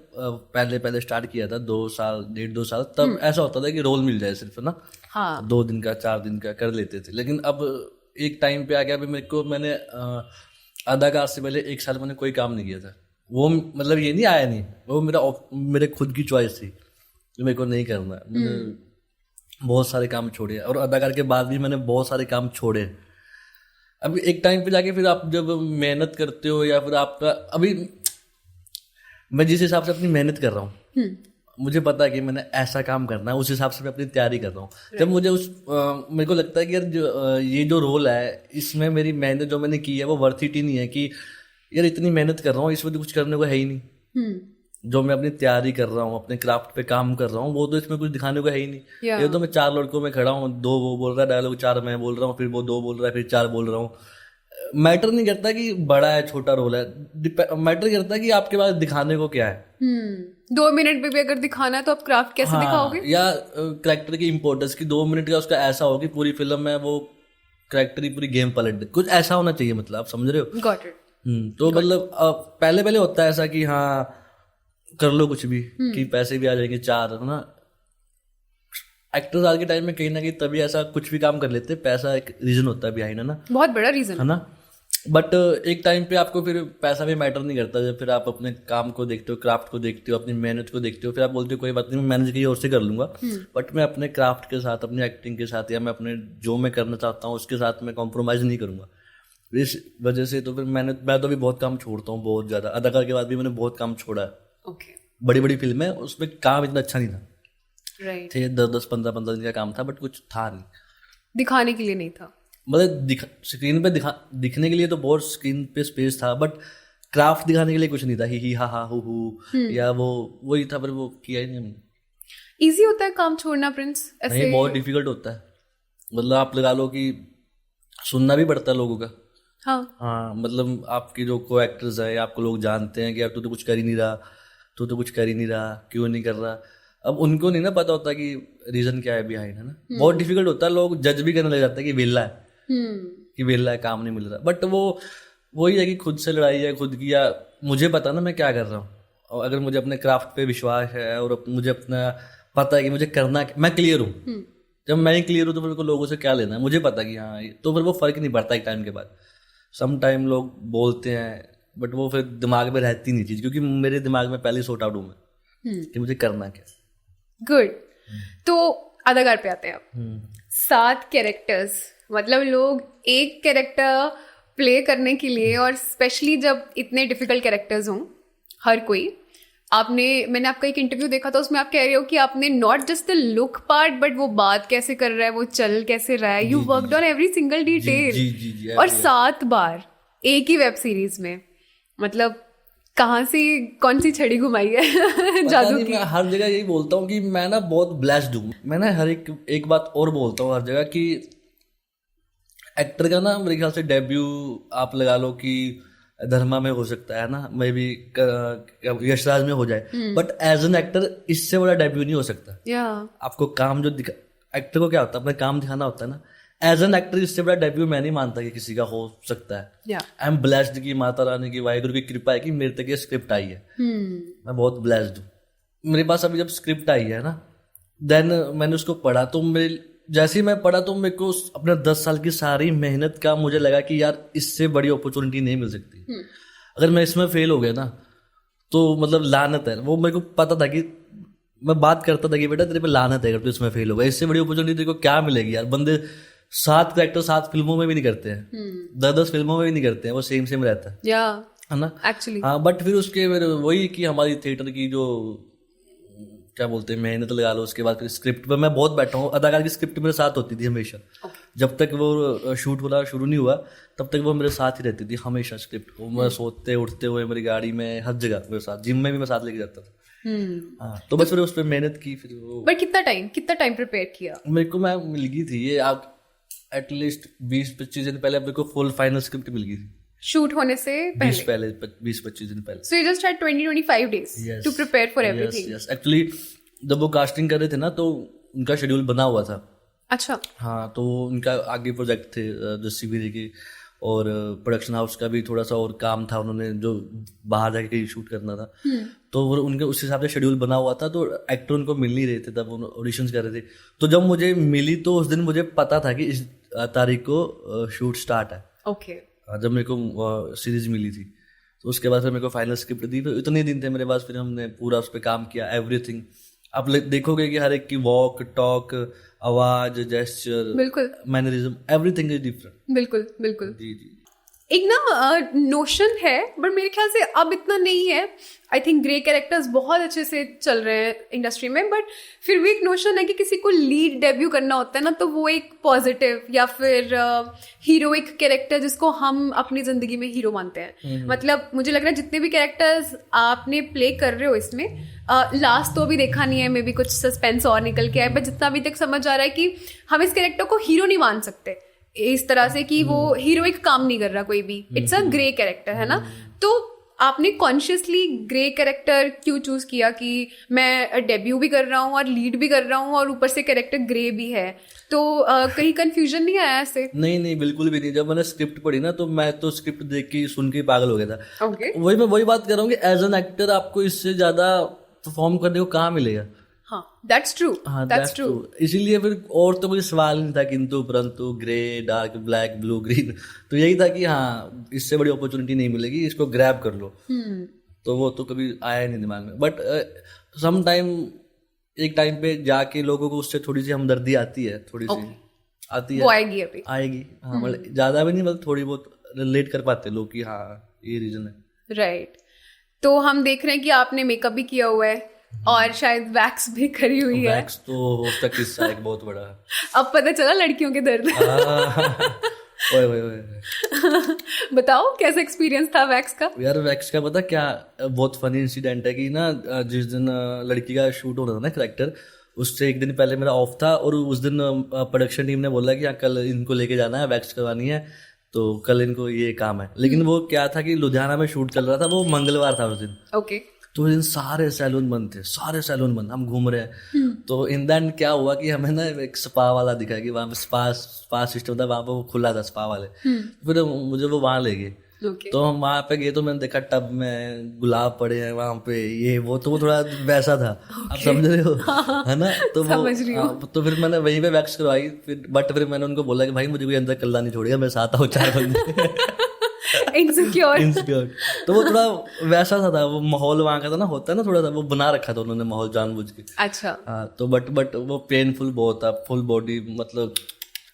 पहले स्टार्ट किया था 2 साल 1.5-2 साल, तब ऐसा होता था कि रोल मिल जाए सिर्फ ना, हाँ, 2 दिन का 4 दिन का कर लेते थे। लेकिन अब एक टाइम पे आ गया, अभी मैंने अदाकार से पहले 1 साल मैंने कोई काम नहीं किया था। वो मतलब ये नहीं आया नहीं, वो मेरे खुद की चॉइस थी कि मेरे को नहीं करना। मैंने बहुत सारे काम छोड़े, और अदाकार के बाद भी मैंने बहुत सारे काम छोड़े। अभी एक टाइम पे जाके फिर आप जब मेहनत करते हो, या फिर आपका, अभी मैं जिस हिसाब से अपनी मेहनत कर रहा हूँ, मुझे पता है कि मैंने ऐसा काम करना है, उस हिसाब से मैं अपनी तैयारी कर रहा हूँ। जब मुझे मेरे को लगता है कि यार ये जो रोल है, इसमें मेरी मेहनत जो मैंने की है वो वर्थ इट ही नहीं है, कि यार इतनी मेहनत कर रहा हूँ, इसमें तो कुछ करने को है ही नहीं। जो मैं अपनी तैयारी कर रहा हूँ, अपने क्राफ्ट पे काम कर रहा हूँ, वो तो इसमें कुछ दिखाने को है ही नहीं। ये तो मैं 4 लड़कों में खड़ा हूँ, 2 वो बोल रहा है डायलॉग, 4 मैं बोल रहा हूँ, फिर वो 2 बोल रहा है, फिर 4 बोल रहा हूँ। मैटर नहीं करता कि बड़ा है छोटा रोल है, मैटर करता है कि आपके पास दिखाने को क्या है। 2 मिनट में भी अगर दिखाना है तो आप क्राफ्ट कैसे दिखाओगे? या कैरेक्टर की इंपॉर्टेंस की 2 मिनट का उसका ऐसा हो कि पूरी फिल्म में वो कैरेक्टर की पूरी गेम पलट दे, कुछ ऐसा होना चाहिए। मतलब आप समझ रहे हो? Got it. तो मतलब पहले होता है ऐसा कि हाँ कर लो कुछ भी, कि पैसे भी आ जाएंगे 4, है ना। एक्टर्स आज के टाइम में कहीं ना कहीं तभी ऐसा कुछ भी काम कर लेते हैं, पैसा एक रीजन होता है बिहाइंड, है ना, बहुत बड़ा रीजन, है ना। बट एक टाइम पे आपको फिर पैसा भी मैटर नहीं करता, जब फिर आप अपने काम को देखते हो, क्राफ्ट को देखते हो, अपनी मेहनत को देखते हो, फिर आप बोलते हो कोई बात नहीं, मैं मैनेज कहीं और से कर लूंगा, बट मैं अपने क्राफ्ट के साथ, अपनी एक्टिंग के साथ, या मैं अपने जो मैं करना चाहता हूँ उसके साथ मैं कॉम्प्रोमाइज नहीं करूंगा। इस वजह से तो फिर मैं तो अभी बहुत काम छोड़ता हूँ, बहुत ज्यादा। अदाकार के बाद भी मैंने बहुत काम छोड़ा है। ओके। बड़ी फिल्में, उसमें काम इतना अच्छा नहीं था, राइट, थे 10-15 दिन का काम था, बट कुछ था नहीं, दिखाने के लिए नहीं था। मतलब स्क्रीन पे दिखने के लिए तो बहुत स्क्रीन पे स्पेस था, बट क्राफ्ट दिखाने के लिए कुछ नहीं था, ही हा हा हु या वो वही था, पर वो किया ही नहीं हमने। इजी होता है काम छोड़ना प्रिंस? नहीं, बहुत डिफिकल्ट होता है। मतलब आप लगा लो कि सुनना भी पड़ता है लोगों का। हाँ, मतलब आपके जो को एक्टर्स है, आपको लोग जानते हैं कि यार तू तो कुछ कर ही नहीं रहा, तू तो कुछ कर ही नहीं रहा, क्यों नहीं कर रहा। अब उनको नहीं ना पता होता कि रीजन क्या है बिहाइंड, है ना। बहुत डिफिकल्ट होता है, लोग जज भी करने लग जाते हैं कि वेला है, कि वेला है, काम नहीं मिल रहा। बट वो वही है कि खुद से लड़ाई है खुद की, या मुझे पता ना मैं क्या कर रहा हूँ, और अगर मुझे अपने क्राफ्ट पे विश्वास है और मुझे अपना पता है कि मुझे करना, मैं क्लियर हूँ। जब मैं ही क्लियर हूँ तो फिर को लोगों से क्या लेना है, मुझे पता कि हाँ, तो फिर वो फर्क नहीं पड़ता एक टाइम के बाद। सम टाइम लोग बोलते हैं बट वो फिर दिमाग में रहती नहीं चीज, क्योंकि मेरे दिमाग में पहले सॉर्ट आउट हूँ मैं कि मुझे करना क्या। गुड। तो अदाकार पे आते हैं अब। 7 कैरेक्टर्स, मतलब लोग एक कैरेक्टर प्ले करने के लिए, और स्पेशली जब इतने डिफिकल्ट कैरेक्टर्स हों, हर कोई, मैंने आपका एक इंटरव्यू देखा था, उसमें आप कह रहे हो कि आपने not just the look part, but वो बात कैसे कर रहा है, वो चल कैसे रहा है, you worked on every single detail. और 7 बार एक ही वेब सीरीज में, मतलब कहाँ से कौन सी छड़ी घुमाई है जादू की? मैं हर जगह यही बोलता हूँ कि मैं ना बहुत ब्लेस्ड हूँ। मैं ना हर एक बात और बोलता हूँ हर जगह कि एक्टर का ना मेरे ख्याल से डेब्यू आप लगा लो कि धर्मा में हो सकता है ना, मे बी यशराज में हो जाए, बट एज एन एक्टर इससे बड़ा डेब्यू नहीं हो सकता। आपको काम जो एक्टर को क्या होता है, अपना काम दिखाना होता है ना। एज एन एक्टर इससे बड़ा डेब्यू मैं नहीं मानता कि किसी का हो सकता है। आई एम ब्लेस्ड की माता रानी की वाहिगुरु की कृपा है कि मेरे तक ये स्क्रिप्ट आई है। मैं बहुत ब्लेस्ड हूँ। मेरे पास अभी जब स्क्रिप्ट आई है ना, देन मैंने उसको पढ़ा, तो मेरे जैसे ही मैं पढ़ा तो मेरे को अपने 10 साल की सारी मेहनत का मुझे लगा कि यार इससे बड़ी अपॉर्चुनिटी नहीं मिल सकती। अगर मैं इसमें फेल हो गया ना तो मतलब लानत है। वो मेरे को पता था कि मैं बात करता था कि बेटा तेरे पे लानत है अगर तू इसमें फेल हो गया, इससे बड़ी अपॉर्चुनिटी तेरे को क्या मिलेगी यार। बंदे 7 कैरेक्टर 7 फिल्मों में भी नहीं करते हैं, 10 फिल्मों में भी नहीं करते हैं, वो सेम रहता है ना एक्चुअली। हाँ, बट फिर उसके वही कि हमारी थिएटर की जो क्या बोलते हैं मेहनत लगा लो, उसके बाद फिर स्क्रिप्ट पे मैं बहुत बैठा हूँ। अदाकार की स्क्रिप्ट मेरे साथ होती थी हमेशा। जब तक वो शूट होना शुरू नहीं हुआ तब तक वो मेरे साथ ही रहती थी हमेशा स्क्रिप्ट। वो मैं सोते उठते हुए मेरी गाड़ी में हर जगह मेरे साथ, जिम में भी मैं साथ लेके जाता था। हाँ, तो बस फिर उस पर मेहनत की। फिर वो बट कितना टाइम प्रिपेयर किया? मेरे को मैं मिल गई थी ये आप एटलीस्ट 20-25 दिन पहले मेरे को फुल फाइनल स्क्रिप्ट मिल गई थी शूट होने से पहले। 20-25 दिन पहले। So you just had 20-25 days to prepare for everything. Yes. Actually, जब वो कास्टिंग कर रहे थे ना तो उनका शेड्यूल बना हुआ था। अच्छा। हाँ, तो उनका आगे प्रोजेक्ट थे जस्सी वीरे के, और प्रोडक्शन हाउस का भी थोड़ा सा और काम था, उन्होंने जो बाहर जाके कहीं शूट करना था। तो वो उनके उस हिसाब से शेड्यूल बना हुआ था, तो एक्टर उनको मिल नहीं रहे थे, तब वो ऑडिशंस कर रहे थे। तो जब मुझे मिली तो उस दिन मुझे पता था कि इस तारीख को शूट स्टार्ट है। ओके। जब मेरे को सीरीज मिली थी तो उसके बाद फिर मेरे को फाइनल स्क्रिप्ट दी। फिर इतने दिन थे मेरे पास, फिर हमने पूरा उस पर काम किया, एवरीथिंग। आप देखोगे कि हर एक की वॉक टॉक, आवाज, जेस्चर, बिल्कुल, मैनरिज्म, एवरीथिंग इज डिफरेंट। बिल्कुल। जी। एक ना नोशन है, बट मेरे ख्याल से अब इतना नहीं है। आई थिंक ग्रे कैरेक्टर्स बहुत अच्छे से चल रहे हैं इंडस्ट्री में, बट फिर भी एक नोशन है कि किसी को लीड डेब्यू करना होता है ना, तो वो एक पॉजिटिव या फिर हीरोइक कैरेक्टर जिसको हम अपनी जिंदगी में हीरो मानते हैं। मतलब मुझे लग रहा है जितने भी कैरेक्टर्स आपने प्ले कर रहे हो इसमें, लास्ट तो अभी देखा नहीं है, मे बी कुछ सस्पेंस और निकल के आए, बट जितना अभी तक समझ आ रहा है कि हम इस कैरेक्टर को हीरो नहीं मान सकते इस तरह से कि वो हीरोइक काम नहीं कर रहा कोई भी। इट्स अ ग्रे कैरेक्टर, है ना। तो आपने कॉन्शियसली ग्रे कैरेक्टर क्यों चूज किया कि मैं डेब्यू भी कर रहा हूँ और लीड भी कर रहा हूँ और ऊपर से कैरेक्टर ग्रे भी है? तो कहीं कंफ्यूजन नहीं आया ऐसे? नहीं, बिल्कुल भी नहीं। जब मैंने स्क्रिप्ट पढ़ी ना तो मैं तो स्क्रिप्ट देख के सुन के पागल हो गया था। Okay. मैं वही बात कर रहा हूँ कि एज एन एक्टर आपको इससे ज्यादा परफॉर्म करने को कहाँ मिलेगा। हाँ, that's true. इसीलिए फिर और तो कोई सवाल नहीं था, किंतु परंतु grey, dark, black, blue, green, तो यही था कि हाँ इससे बड़ी अपॉर्चुनिटी नहीं मिलेगी, इसको ग्रैब कर लो। तो वो तो कभी आया नहीं दिमाग में। बट सम टाइम एक टाइम पे जाके लोगों को उससे थोड़ी सी हमदर्दी आती है, थोड़ी सी आती है, वो आएगी। हाँ, मतलब ज्यादा भी नहीं, मतलब थोड़ी बहुत रिलेट कर पाते लोग कि हाँ ये रीजन है। राइट। तो हम देख रहे हैं कि आपने मेकअप भी किया हुआ है और शायद वैक्स भी करी हुई है। वैक्स तो होता किस्सा एक बहुत बड़ा। अब पता चला लड़कियों के दर्द। ओए बताओ कैसा एक्सपीरियंस था वैक्स का? यार वैक्स का पता क्या बहुत फनी इंसिडेंट है कि ना, जिस दिन लड़की का शूट होना था ना कैरेक्टर, उससे एक दिन पहले मेरा ऑफ था, और उस दिन प्रोडक्शन टीम ने बोला कि हाँ कल इनको लेके जाना है, वैक्स करवानी है, तो कल इनको ये काम है। लेकिन वो क्या था कि लुधियाना में शूट चल रहा था, वो मंगलवार था उस दिन। ओके। तो उस दिन सारे सैलून बंद थे, सारे सैलून बंद, हम घूम रहे हैं। तो इन द एंड क्या हुआ कि हमें ना एक स्पा वाला दिखा कि वहाँ पे स्पा सिस्टम था, वहाँ पे वो खुला था स्पा वाले। फिर मुझे वो वहाँ ले गए। तो हम वहाँ पे गए तो मैंने देखा टब में गुलाब पड़े हैं वहाँ पे, ये वो, तो वो थोड़ा वैसा था। आप समझ रहे हो? है ना? तो वो तो फिर मैंने वहीं पे वैक्स करवाई। फिर मैंने उनको बोला कि भाई मुझे कोई अंदर कल्ला नहीं छोड़ेगा, मैं साथ हूँ 4 बंदे। इनसिक्योर। तो वो थोड़ा वैसा था वो माहौल वहाँ का था ना, होता है ना थोड़ा सा, वो बना रखा था उन्होंने माहौल जानबूझ के। अच्छा। हाँ, तो बट वो पेनफुल बहुत था, फुल बॉडी, मतलब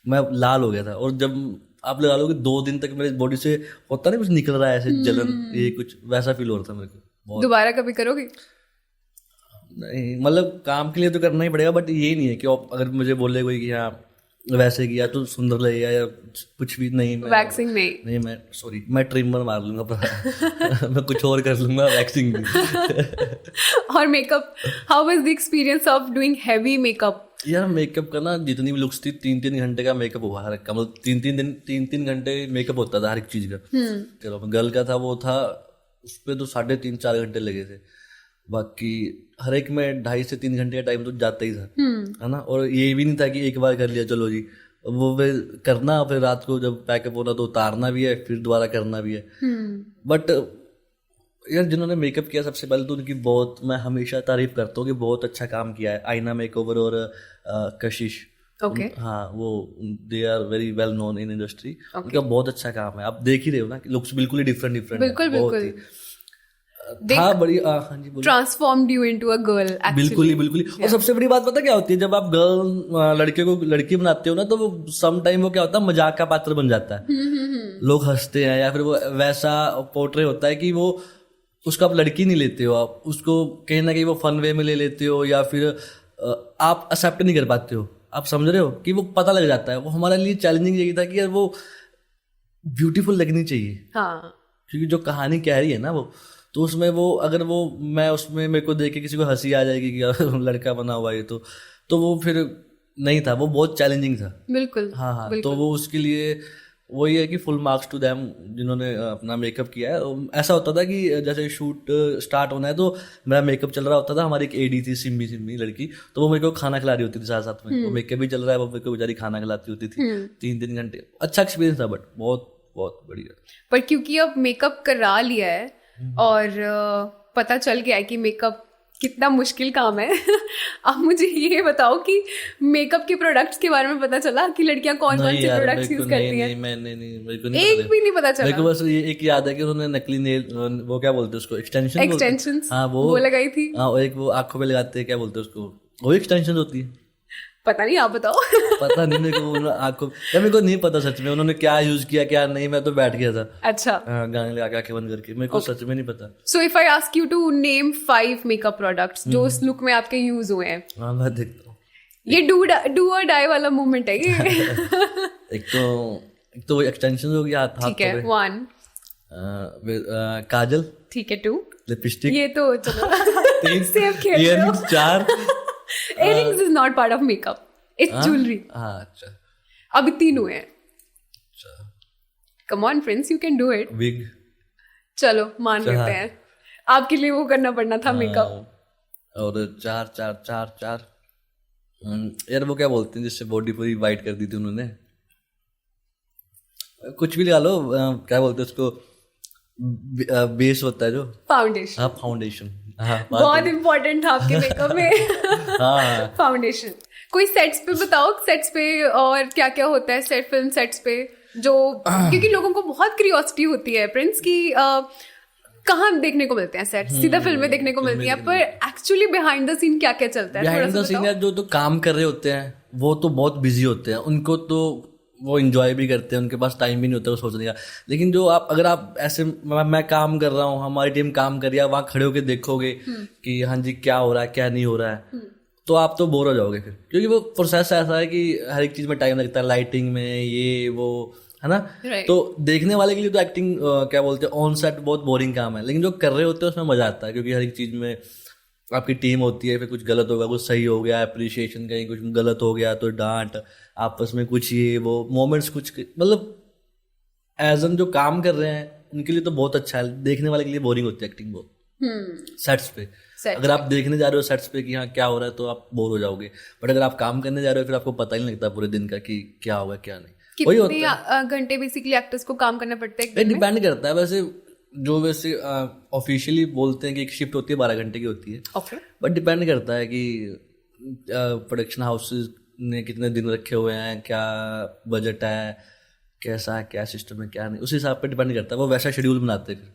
मैं लाल हो गया था। और जब आप लगा लो कि 2 दिन तक मेरी बॉडी से होता नहीं कुछ निकल रहा है ऐसे जलन, ये कुछ वैसा फील हो रहा था मेरे को। दोबारा कभी करोगे? नहीं, मतलब काम के लिए तो करना ही पड़ेगा, बट ये नहीं है कि अगर मुझे बोले कोई कि हाँ वैसे किया तो सुंदर लगेगा या कुछ भी नहीं। वैक्सिंग नहीं, मैं ट्रिमर मार लूंगा पर मैं कुछ और कर लूंगा, वैक्सिंग नहीं। और makeup, how was the experience of doing heavy makeup? यार मेकअप का ना जितनी भी लुक्स थी 3-3 घंटे का मेकअप हुआ हर, मतलब 3-3 घंटे मेकअप होता था हर एक चीज का। चलो गर्ल का था, वो था उस पर तो 3.5-4 घंटे लगे थे। बाकी हर एक में 2.5 से 3 घंटे का टाइम तो जाता ही था, है ना? और ये भी नहीं था कि एक बार कर लिया चलो जी, वो फिर करना, फिर रात को जब पैकअप होना तो उतारना भी है, फिर दोबारा करना भी है। बट यार जिन्होंने मेकअप किया सबसे पहले तो उनकी बहुत, मैं हमेशा तारीफ करता हूँ कि बहुत अच्छा काम किया है आईना मेकओवर और कशिश। ओके। हाँ, वो they are very well known in industry. उनका बहुत अच्छा काम है, आप देख ही रहे हो ना कि लुक्स बिल्कुल ही डिफरेंट बिल्कुल था बड़ी। हाँ जी, transformed you into a girl actually. बिल्कुल। और सबसे बड़ी बात पता क्या होती है, जब आप गर्ल लड़के को लड़की बनाते हो ना, तो वो सम टाइम वो क्या होता है, मजाक का पात्र बन जाता है। लोग हंसते हैं, या फिर वो वैसा पोर्ट्रे होता है कि वो उसको आप लड़की नहीं लेते हो, आप उसको कहीं ना कहीं वो फन वे में ले लेते हो, या फिर आप एक्सेप्ट नहीं कर पाते हो। आप समझ रहे हो कि वो पता लग जाता है। वो हमारे लिए चैलेंजिंग यही था कि यार वो ब्यूटीफुल लगनी चाहिए। हाँ। क्योंकि जो कहानी कह रही है ना वो, तो उसमें वो अगर वो मैं उसमें मेरे को देख के किसी को हंसी आ जाएगी कि लड़का बना हुआ है, तो वो फिर नहीं था, वो बहुत चैलेंजिंग था। बिल्कुल। हाँ, तो वो उसके लिए वही है कि फुल मार्क्स टू देम जिन्होंने अपना मेकअप किया है। ऐसा होता था कि जैसे शूट स्टार्ट होना है तो मेरा मेकअप चल रहा होता था, हमारी एक एडी थी सिम्मी लड़की, तो वो मेरे को खाना खिला रही होती थी साथ में। वो मेकअप भी चल रहा है, वो मेरे को बेचारी खाना खिलाती होती थी 3-3 घंटे। अच्छा एक्सपीरियंस था, बट बहुत बहुत बढ़िया। पर क्योंकि अब मेकअप करा लिया है और पता चल गया है कि मेकअप कितना मुश्किल काम है। अब मुझे ये बताओ कि मेकअप के प्रोडक्ट्स के बारे में पता चला कि लड़कियां कौन कौन से प्रोडक्ट्स यूज करती हैं? मेरे को नहीं, एक भी नहीं पता चला। मेरे को बस ये एक याद है कि उन्होंने नकली नेल, वो क्या बोलते हैं उसको, एक्सटेंशन। हाँ, वो लगाई थी। हाँ, एक वो आंखों पे लगाते हैं, क्या बोलते हैं उसको, वो एक्सटेंशन होती है। पता नहीं, आप बताओ। पता नहीं मेरे को, आंखों मेरे को नहीं पता सच में उन्होंने क्या यूज किया क्या नहीं, मैं तो बैठ गया था। अच्छा। गाने लगा के बंद करके, मेरे को सच में नहीं पता। So if I ask you to name 5 makeup products जो उस लुक में आपके यूज हुए हैं। हाँ, मैं देखता हूँ। ये डू और डाई वाला मूवमेंट है ये। एक तो एक्सटेंशन हो गया, ठीक है, 1 काजल, ठीक है, 2 लिपस्टिक, ये तो चलो सेफ खेल रहे हो। 4 Earrings is not part of makeup. It's jewelry. हाँ, अच्छा, अभी 3 हुए हैं। Come on friends, you can do it. Wig. चलो मान लेते हैं, आपके लिए वो करना पड़ना था मेकअप। और 4 यार वो क्या बोलते हैं जिससे बॉडी पूरी वाइट कर दी थी उन्होंने, कुछ भी लगा लो, क्या बोलते हैं उसको, बेस होता है जो, फाउंडेशन। हाँ, फाउंडेशन। हाँ, बहुत इम्पोर्टेंट था आपके मेकअप में। हाँ, फाउंडेशन। कोई सेट्स पे बताओ, सेट्स पे और क्या क्या होता है सेट, फिल्म सेट्स पे, जो क्योंकि लोगों को बहुत क्यूरियोसिटी होती है प्रिंस की कहाँ देखने को मिलते हैं सेट, सीधा फिल्में देखने को मिलती हैं, पर एक्चुअली बिहाइंड द सीन क्या क्या चलता है? बिहाइंड द सीन जो तो काम कर रहे होते हैं वो तो बहुत बिजी होते हैं, उनको तो वो एंजॉय भी करते हैं, उनके पास टाइम भी नहीं होता है सोचने का। लेकिन जो अगर आप ऐसे, मैं काम कर रहा हूँ, हमारी टीम काम कर रही है, वहाँ खड़े होके देखोगे कि हाँ जी क्या हो रहा है क्या नहीं हो रहा है, तो आप तो बोर हो जाओगे फिर, क्योंकि वो प्रोसेस ऐसा है कि हर एक चीज में टाइम लगता है, लाइटिंग में ये वो, है ना. तो देखने वाले के लिए तो एक्टिंग क्या बोलते हैं ऑन सेट बहुत बोरिंग काम है, लेकिन जो कर रहे होते हैं उसमें मजा आता है, क्योंकि हर एक चीज में आपकी टीम होती है. फिर कुछ गलत होगा, कुछ सही हो गया, अप्रिशिएशन कहीं कुछ गलत हो गया तो डांट, आपस में कुछ ये वो मोमेंट्स कुछ, मतलब एज एन जो काम कर रहे हैं उनके लिए तो बहुत अच्छा है. देखने वाले के लिए बोरिंग होती है एक्टिंग बहुत सेट्स पे. अगर आप देखने जा रहे हो सेट्स पे कि हाँ क्या हो रहा है तो आप बोर हो जाओगे, बट अगर आप काम करने जा रहे हो फिर आपको पता ही नहीं लगता पूरे दिन का कि क्या होगा क्या नहीं. वही होता है. घंटे बेसिकली एक्टर्स को काम करना पड़ता है. डिपेंड करता है. वैसे ऑफिशियली बोलते हैं कि एक शिफ्ट होती है 12 घंटे की होती है, बट डिपेंड करता है कि प्रोडक्शन हाउसेस ने कितने दिन रखे हुए हैं, क्या बजट है, कैसा है, क्या सिस्टम है, क्या नहीं, उस हिसाब पे डिपेंड करता है. वो वैसा शेड्यूल बनाते हैं.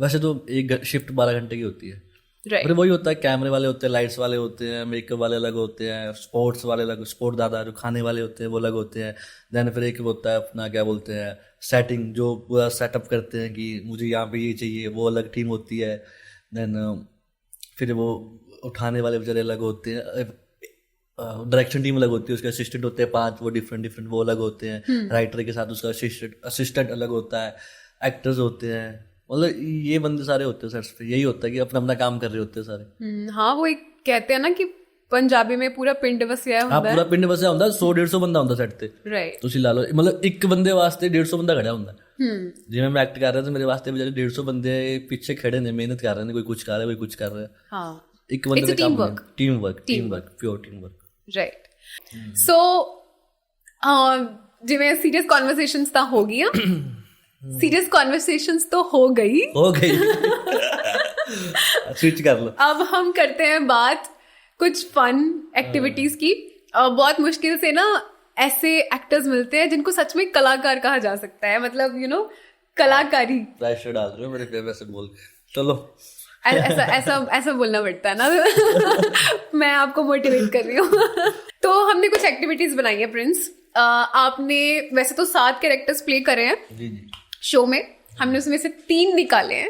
वैसे तो एक शिफ्ट 12 घंटे की होती है. फिर वही होता है, कैमरे वाले होते हैं, लाइट्स वाले होते हैं, मेकअप वाले अलग होते हैं, स्पोर्ट्स वाले अलग, स्पोर्ट दादा जो खाने वाले होते हैं वो अलग होते हैं. देन फिर एक होता है अपना क्या बोलते हैं सेटिंग, जो पूरा सेटअप करते हैं कि मुझे यहाँ पे ये चाहिए, वो अलग टीम होती है. देन फिर वो उठाने वाले बेचारे अलग होते हैं, डायरेक्शन टीम अलग होती है, उसके असिस्टेंट होते हैं 5, वो डिफरेंट वो अलग होते हैं. राइटर के साथ उसका असिस्टेंट अलग होता है, एक्टर्स होते हैं, मतलब ये बंदे सारे होते हैं सेट्स पे. यही होता है कि अपना अपना काम कर रहे होते हैं सारे. हाँ, वो एक कहते हैं ना कि पंजाबी में पूरा पिंड वसिया ਹੁੰਦਾ है. पूरा पिंड वसिया ਹੁੰਦਾ 100-150 ਬੰਦਾ ਹੁੰਦਾ ਸੈੱਟ ਤੇ. ਤੁਸੀਂ ਲਾ ਲਓ ਮਤਲਬ ਇੱਕ ਬੰਦੇ ਵਾਸਤੇ 150 ਬੰਦਾ ਖੜਿਆ ਹੁੰਦਾ. ਜਿਵੇਂ ਮੈਂ ਐਕਟ ਕਰ ਰਿਹਾ ਤੇ ਮੇਰੇ ਵਾਸਤੇ ਵਿਚਾਰੇ 150 ਬੰਦੇ ਪਿੱਛੇ ਖੜੇ ਨੇ, ਮਿਹਨਤ ਕਰ ਰਹੇ ਨੇ, ਕੋਈ ਕੁਝ ਕਰ ਰਿਹਾ ਕੋਈ ਕੁਝ ਕਰ ਰਿਹਾ. ਹਾਂ, ਇੱਕ ਬੰਦੇ ਦਾ ਕੰਮ ਨਹੀਂ. Team work pure team work. Right. So ਜਿਵੇਂ ਸੀਰੀਅਸ ਕਨਵਰਸੇਸ਼ਨਸ ਤਾਂ ਹੋ ਗਈਆਂ. सीरियस कॉन्वर्सेशंस तो हो गई स्विच कर लो. अब हम करते हैं बात कुछ फन एक्टिविटीज की. बहुत मुश्किल से ना ऐसे एक्टर्स मिलते हैं जिनको सच में कलाकार कहा जा सकता है, मतलब यू नो कलाकारी. प्रेशर डाल रहे हो मेरे पे वैसे बोल के. चलो ऐसा बोलना पड़ता है ना. मैं आपको मोटिवेट कर रही हूँ. तो हमने कुछ एक्टिविटीज बनाई है प्रिंस. आपने वैसे तो 7 कैरेक्टर्स प्ले करे हैं जी. शो में हमने उसमें से 3 निकाले हैं.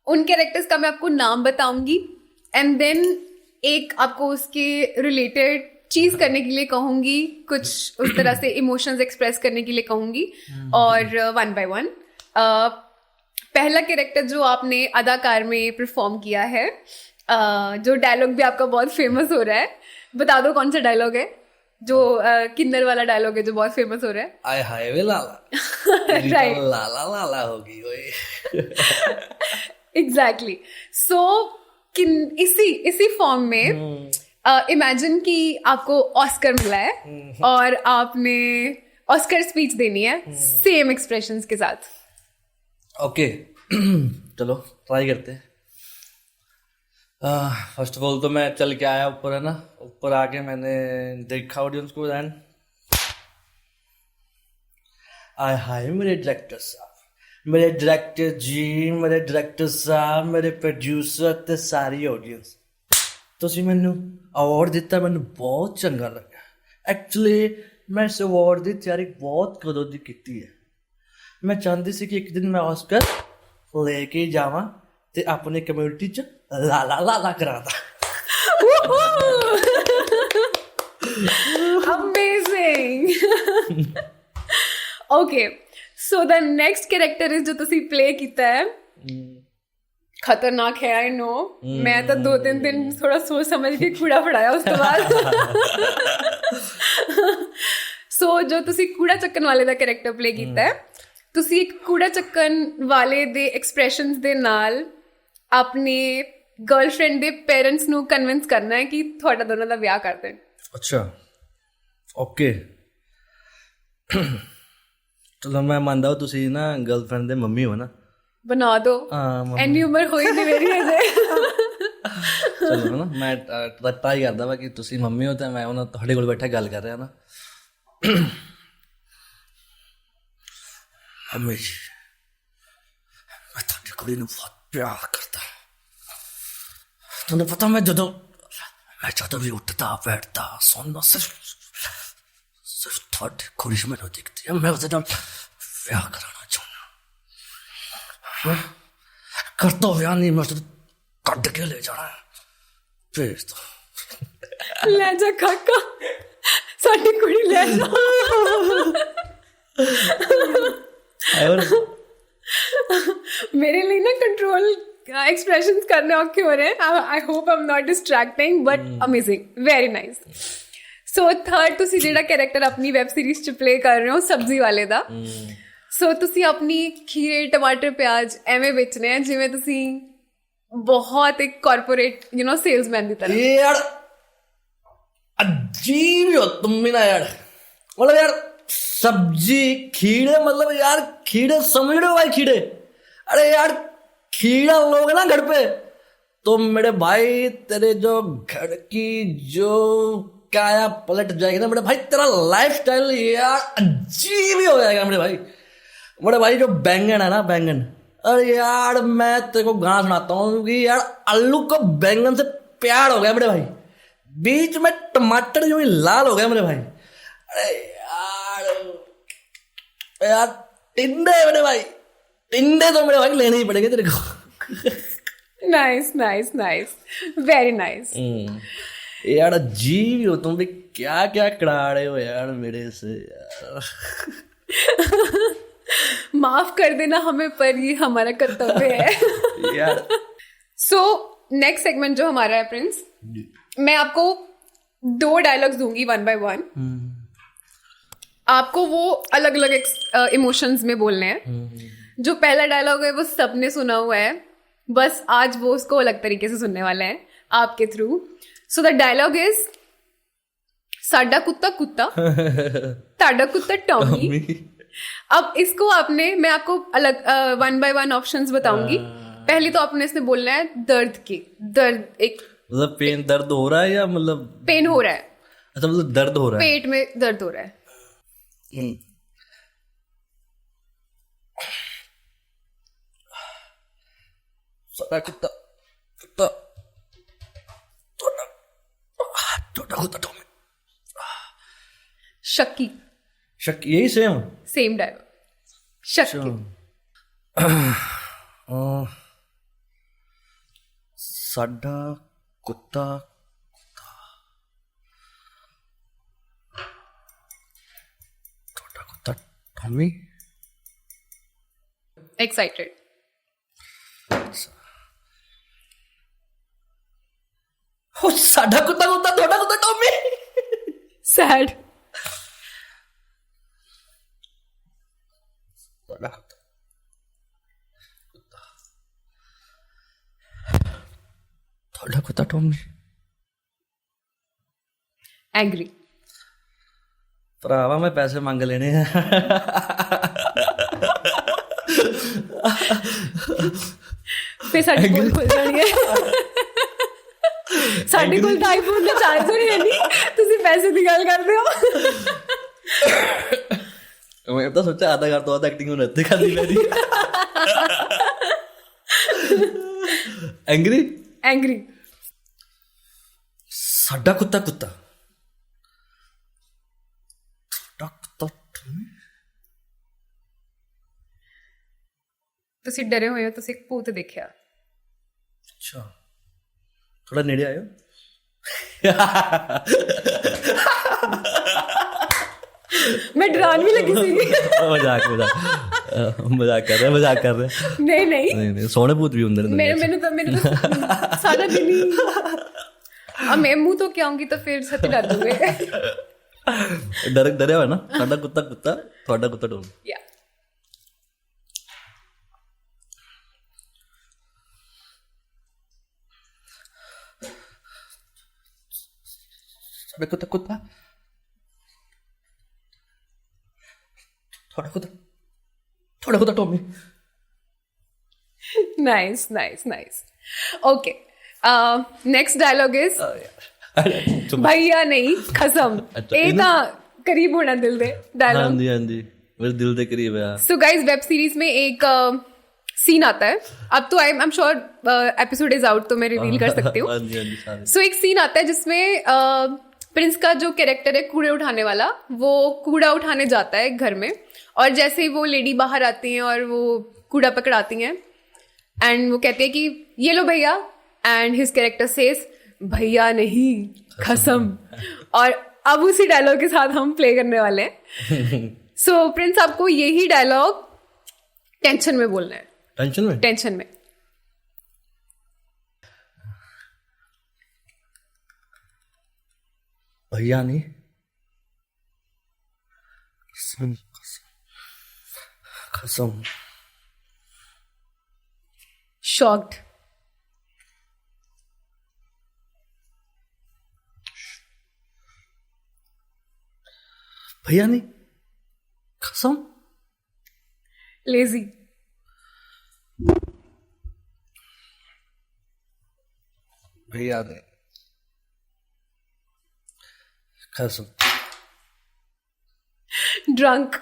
उन कैरेक्टर्स का मैं आपको नाम बताऊंगी एंड देन एक आपको उसके रिलेटेड चीज करने के लिए कहूंगी, कुछ उस तरह से इमोशंस एक्सप्रेस करने के लिए कहूंगी, और 1 by 1. पहला कैरेक्टर जो आपने अदाकार में परफॉर्म किया है, जो डायलॉग भी आपका बहुत फेमस हो रहा है, बता दो कौन सा डायलॉग है जो किन्नर वाला डायलॉग है जो बहुत फेमस हो रहा है. आय हाय वे लाला राइट, लाला लाला होगी वही. एग्जैक्टली. सो इसी फॉर्म में इमेजिन कि आपको ऑस्कर मिला है और आपने ऑस्कर स्पीच देनी है सेम एक्सप्रेशंस के साथ. ओके चलो ट्राई करते हैं. फर्स्ट ऑफ ऑल तो मैं चल के आया ऊपर, है ना. ऊपर आके मैंने देखा ऑडियंस को. दैन आय हाय मेरे डायरेक्टर साहब, मेरे डायरेक्टर जी, मेरे डायरेक्टर साहब, मेरे प्रोड्यूसर ते सारी ऑडियंस, ਤੁਸੀਂ ਮੈਨੂੰ ਅਵਾਰਡ ਦਿੱਤਾ, ਮੈਨੂੰ ਬਹੁਤ ਚੰਗਾ ਲੱਗਾ. ਐਕਚੁਅਲੀ ਮੈਂ ਇਸ ਅਵਾਰਡ ਦੀ ਤਿਆਰੀ ਬਹੁਤ ਕਦੋਂ ਦੀ ਕੀਤੀ ਹੈ. ਮੈਂ ਚਾਹੁੰਦੀ ਸੀ ਕਿ ਇੱਕ ਦਿਨ ਮੈਂ ਆਸਕਰ ਲੈ ਕੇ ਜਾਵਾਂ ਤੇ ਆਪਣੀ ਕਮਿਊਨਿਟੀ 'ਚ ਲਾਲਾ ਲਾਲਾ ਕਰਾਦਾ. Amazing. Okay, so the next character is जो तुसी play कीता है, खतरनाक है. आई नो, मैं तो 2-3 दिन थोड़ा सोच समझ के कूड़ा फड़ाया उस तो बाद. सो जो तुसी कूड़ा चक्कन वाले दा कैरेक्टर प्ले कीता है, तुसी एक कूड़ा चक्कन वाले दे एक्सप्रेशंस दे नाल अपने गर्लफ्रेंड दे पेरेंट्स ਨੂੰ ਕਨਵਿੰਸ ਕਰਨਾ ਹੈ ਕਿ ਤੁਹਾਡਾ ਦੋਨਾਂ ਦਾ ਵਿਆਹ ਕਰ ਦੇਣ. अच्छा ओके. चलो मैं मानदा हूं ਤੁਸੀਂ ਨਾ ਗਰਲਫ੍ਰੈਂਡ ਦੇ ਮੰਮੀ ਹੋ ਨਾ. बना दो. ਇੰਨੀ ਉਮਰ ਹੋਈ ਨਹੀਂ ਮੇਰੀ ਅਜੇ. ਚਲੋ ਨਾ ਮੈਂ ਟਰਾਈ ਕਰਦਾ ਵਾ ਕਿ ਤੁਸੀਂ ਮੰਮੀ ਹੋ ਤੇ ਮੈਂ ਉਹਨਾਂ ਤੁਹਾਡੇ ਕੋਲ ਬੈਠਾ ਗੱਲ ਕਰ ਰਿਹਾ ਨਾ. ਹਮੇਸ਼ਾ ਮੈਂ ਤੁਹਾਡੀ ਕੁੜੀ ਨੂੰ ਬਹੁਤ ਪਿਆਰ ਕਰਦਾ. ਤੁਹਾਨੂੰ ਪਤਾ ਮੈਂ ਜਦੋਂ ਵੀ ਉੱਠਦਾ ਬੈਠਦਾ ਸੌਂਦਾ ਸਿਰਫ ਤੁਹਾਡੇ ਕੁੜੀ ਮੈਨੂੰ ਦਿਖਦੀ ਹੈ. ਮੈਂ ਉਹਦੇ ਨਾਲ ਵਿਆਹ ਕਰਾਉਣਾ ਚਾਹੁੰਦਾ. ਕਰਦਾ ਵਿਆਹ ਨਹੀਂ, ਮੈਂ ਕੱਢ ਕੇ ਲੈ ਜਾਣਾ. ਭੇਜ ਦੋ. ਲੈ ਜਾ ਕਾਕਾ, ਸਾਡੀ ਕੁੜੀ ਲੈ ਜਾ. मेरे लिए ना कंट्रोल एक्सप्रेशंस करने औखे हो रहे हैं. I hope I am not distracting but amazing, very nice. So third ਤੁਸੀਂ ਜਿਹੜਾ ਕੈਰੈਕਟਰ ਆਪਣੀ ਵੈਬ ਸੀਰੀਜ਼ 'ਚ ਪਲੇ ਕਰ ਰਹੇ ਹੋ ਸਬਜ਼ੀ ਵਾਲੇ ਦਾ, ਸੋ ਤੁਸੀਂ ਆਪਣੀ ਖੀਰੇ ਟਮਾਟਰ ਪਿਆਜ਼ ਐਵੇਂ ਵੇਚਣੇ ਆ ਜਿਵੇਂ ਤੁਸੀਂ ਬਹੁਤ ਇੱਕ ਕਾਰਪੋਰੇਟ सेल्समैन ਦੀ तरह. ये यार अजीब ही हो तुम भी ना यार. मतलब यार सब्जी खीरे, मतलब यार खीरे समझ रहे हो भाई, खीरे. अरे यार खीरा लोगे ना घर पे तो मेरे भाई तेरे जो घर की जो काया पलट जाएगी ना मेरे भाई, तेरा लाइफस्टाइल यार अजीब ही हो जाएगा मेरे भाई. मेरे भाई जो बैंगन है ना, बैंगन, अरे यार मैं तेरे को गाना सुनाता हूँ कि यार आलू को बैंगन से प्यार हो गया मेरे भाई, बीच में टमाटर जो लाल हो गया मेरे भाई. अरे यार टिंडे मेरे भाई, टिंडे तो मेरे भाई लेने ही पड़ेंगे तेरे को. Nice nice nice, very nice. यार अजीब ही हो तुम भी, क्या क्या करा रहे हो यार मेरे से यार. माफ कर देना हमें, पर ये हमारा कर्तव्य है यार. सो नेक्स्ट सेगमेंट जो हमारा है प्रिंस, मैं आपको 2 डायलॉग्स दूंगी 1 by 1. आपको वो अलग अलग इमोशंस में बोलने हैं. जो पहला डायलॉग है वो सबने सुना हुआ है, बस आज वो उसको अलग तरीके से सुनने वाले हैं आपके through. So the dialogue is, साडा कुत्ता कुत्ता ताडा कुत्ता टॉमी. अब इसको मैं आपको अलग 1 by 1 ऑप्शंस बताऊंगी. पहले तो आपने इसने बोलना है दर्द एक मतलब पेन, दर्द हो रहा है या मतलब पेन हो रहा है. अच्छा, मतलब दर्द हो रहा है, पेट में दर्द हो रहा है. सारा कुत्ता कुत्ता छोटा कुत्ता टॉमी. शक्की यही सेम डायलॉग. शक्की. साडा कुत्ता छोटा कुत्ता टॉमी. एक्साइटेड. ओ साडा कुत्ता कुत्ता छोटा कुत्ता टॉमी. सैड. थोड़ा कुत्ता टॉमी. एंग्री. भरावा मैं पैसे मांग लेने हैं. फिर साडी कोल खुल जानी है. साडी कोल तो आईफोन का चार्जर है नहीं, तुसी पैसे की गल करदे हो. मैं तो सोचा आधा घर तो आधा एक्टिंग में रहते खाली मेरी. एंग्री. साडा कुत्ता कुत्ता छोटा कुत्ता टॉमी. ਤੁਸੀਂ ਡਰੇ ਹੋਏ ਹੋ, ਤੁਸੀਂ ਇੱਕ ਭੂਤ ਦੇਖਿਆ. अच्छा, थोड़ा नेड़े आयो. मैं डरान भी लगी सी. मजाक कर रहे. नहीं सोने भूत भी होंगे. मैंने तो सारा दिन ही अब मैं मुंह तो क्या आऊंगी तो फिर सत्य डर दूंगे. डरे हो ना. साडा कुत्ता कुत्ता थोड़ा कुत्ता टॉमी. या साडा कुत्ता कुत्ता थोड़ा कुत्ता Tommy. Nice. Okay, next dialogue is भैया नहीं कसम. ਇਹ ਤਾਂ करीब होना दिल दे डायलॉग. हाँ जी मेरे दिल के करीब है. सो गाइस, वेब सीरीज में एक सीन आता है. अब तो आई am sure episode is out तो मैं रिवील कर सकती हूँ. सो एक सीन आता है जिसमें प्रिंस का जो कैरेक्टर है कूड़े उठाने वाला, वो कूड़ा उठाने जाता है घर में. और जैसे ही वो लेडी बाहर आती हैं और वो कूड़ा पकड़ाती हैं एंड वो कहते हैं कि ये लो भैया, एंड हिज कैरेक्टर सेज भैया नहीं कसम. और अब उसी डायलॉग के साथ हम प्ले करने वाले हैं. सो प्रिंस, आपको यही डायलॉग टेंशन में बोलना है। टेंशन में भैया नहीं, कसम। शॉक्ड। भैया नहीं, कसम। लेजी। भैया नहीं, कसम। ड्रंक।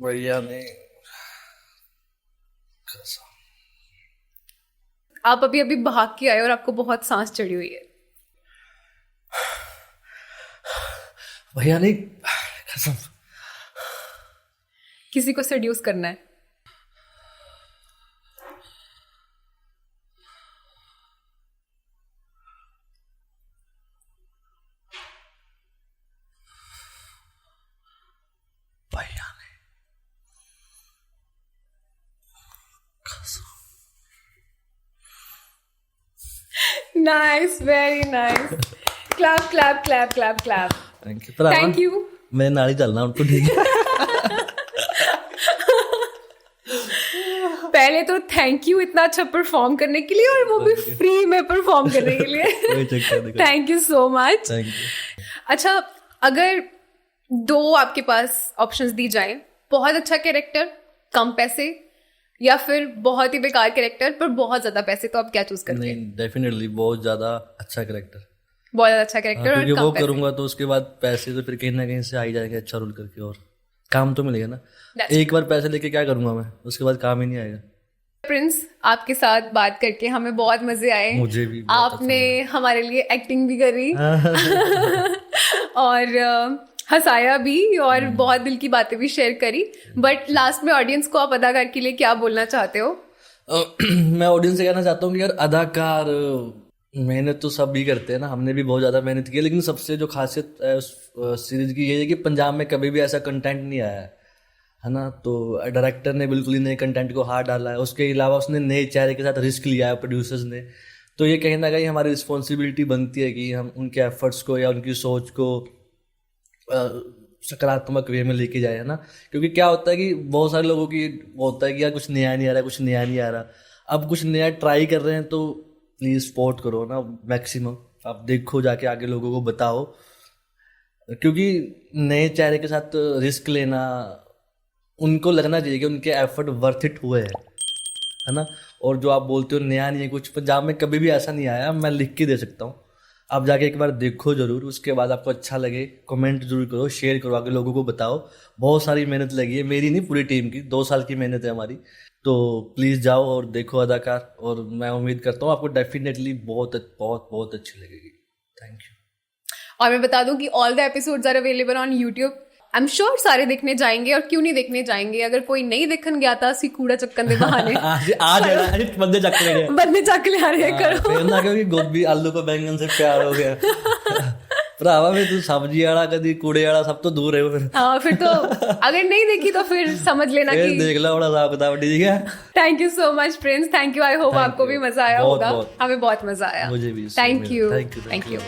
भैया नहीं, कसम। आप अभी अभी भाग के आए और आपको बहुत सांस चढ़ी हुई है। भैया नहीं, कसम। किसी को सेड्यूस करना है। भैया नहीं, कसम। Nice, very nice. Clap clap clap clap clap. Thank you. मैं नाड़ी चलना उनको, ठीक है। पहले तो थैंक यू इतना अच्छा परफॉर्म करने के लिए, और वो भी फ्री में परफॉर्म करने के लिए। Thank you so much. अच्छा, अगर 2 आपके पास ऑप्शंस दी जाए, बहुत अच्छा कैरेक्टर कम पैसे, या फिर बहुत ही बेकार कैरेक्टर पर बहुत ज्यादा पैसे, तो आप क्या चूज करते हैं? नहीं, डेफिनेटली बहुत ज्यादा अच्छा कैरेक्टर। बहुत ज्यादा अच्छा कैरेक्टर और क्योंकि कम वो पैसे। करूंगा तो उसके बाद पैसे तो फिर कहीं ना कहीं से आ ही जाएंगे, अच्छा रोल करके, और काम तो मिलेगा ना। एक बार पैसे लेके क्या करूंगा मैं, उसके बाद काम ही नहीं आएगा। प्रिंस, आपके साथ बात करके हमें बहुत मजे आए। मुझे भी। आपने हमारे लिए एक्टिंग भी करी और हंसाया भी, और बहुत दिल की बातें भी शेयर करी। बट लास्ट में ऑडियंस को आप अदाकार के लिए क्या बोलना चाहते हो? मैं ऑडियंस से कहना चाहता हूँ कि यार, अदाकार मेहनत तो सब भी करते हैं ना, हमने भी बहुत ज्यादा मेहनत की है, लेकिन सबसे जो खासियत है उस सीरीज की ये है कि पंजाब में कभी भी ऐसा कंटेंट नहीं आया है ना। तो डायरेक्टर ने बिल्कुल ही नए कंटेंट को हाथ डाला है, उसके अलावा उसने नए चेहरे के साथ रिस्क लिया है प्रोड्यूसर्स ने। तो ये कहीं ना कहीं हमारी रिस्पॉन्सिबिलिटी बनती है कि हम उनके एफर्ट्स को या उनकी सोच को सकारात्मक वे में लेके जाए, है ना। क्योंकि क्या होता है कि बहुत सारे लोगों की होता है कि यार कुछ नया नहीं आ रहा, कुछ नया नहीं आ रहा। अब कुछ नया ट्राई कर रहे हैं तो प्लीज सपोर्ट करो ना, मैक्सिमम आप देखो, जाके आगे लोगों को बताओ, क्योंकि नए चेहरे के साथ रिस्क लेना, उनको लगना चाहिए कि उनके एफर्ट वर्थ इट हुए हैं, है ना। और जो आप बोलते हो नया नहीं है कुछ, पंजाब में कभी भी ऐसा नहीं आया, मैं लिख के दे सकता हूँ। आप जाके एक बार देखो जरूर, उसके बाद आपको अच्छा लगे कमेंट जरूर करो, शेयर करो, आगे लोगों को बताओ। बहुत सारी मेहनत लगी है, मेरी नहीं पूरी टीम की, 2 साल की मेहनत है हमारी। तो प्लीज़ जाओ और देखो अदाकार, और मैं उम्मीद करता हूँ आपको डेफिनेटली बहुत बहुत बहुत अच्छी लगेगी। Thank you. और मैं बता दूं कि all the episodes are available on YouTube. I am sure सारे देखने जाएंगे, और क्यों नहीं देखने जाएंगे। अगर कोई नहीं देखन गया था, ਅਸੀਂ ਕੂੜਾ ਚੱਕਣ ਦੇ बहाने आज बंदे चक ले गए, बंदे चक ले आ रहे करो। फिर ना क्योंकि गोभी आलू को बैंगन से प्यार हो गया। भरावा फिर तू सब्जी वाला कभी कूड़े वाला सब तो दूर है फिर। हाँ, फिर तो अगर नहीं देखी तो फिर समझ लेना कि देख लो बड़ा साफ किताब, ठीक है। Thank you so much Prince, thank you. I hope आपको भी मजा आया होगा। हमें बहुत मजा आया। मुझे भी। Thank you. Thank you.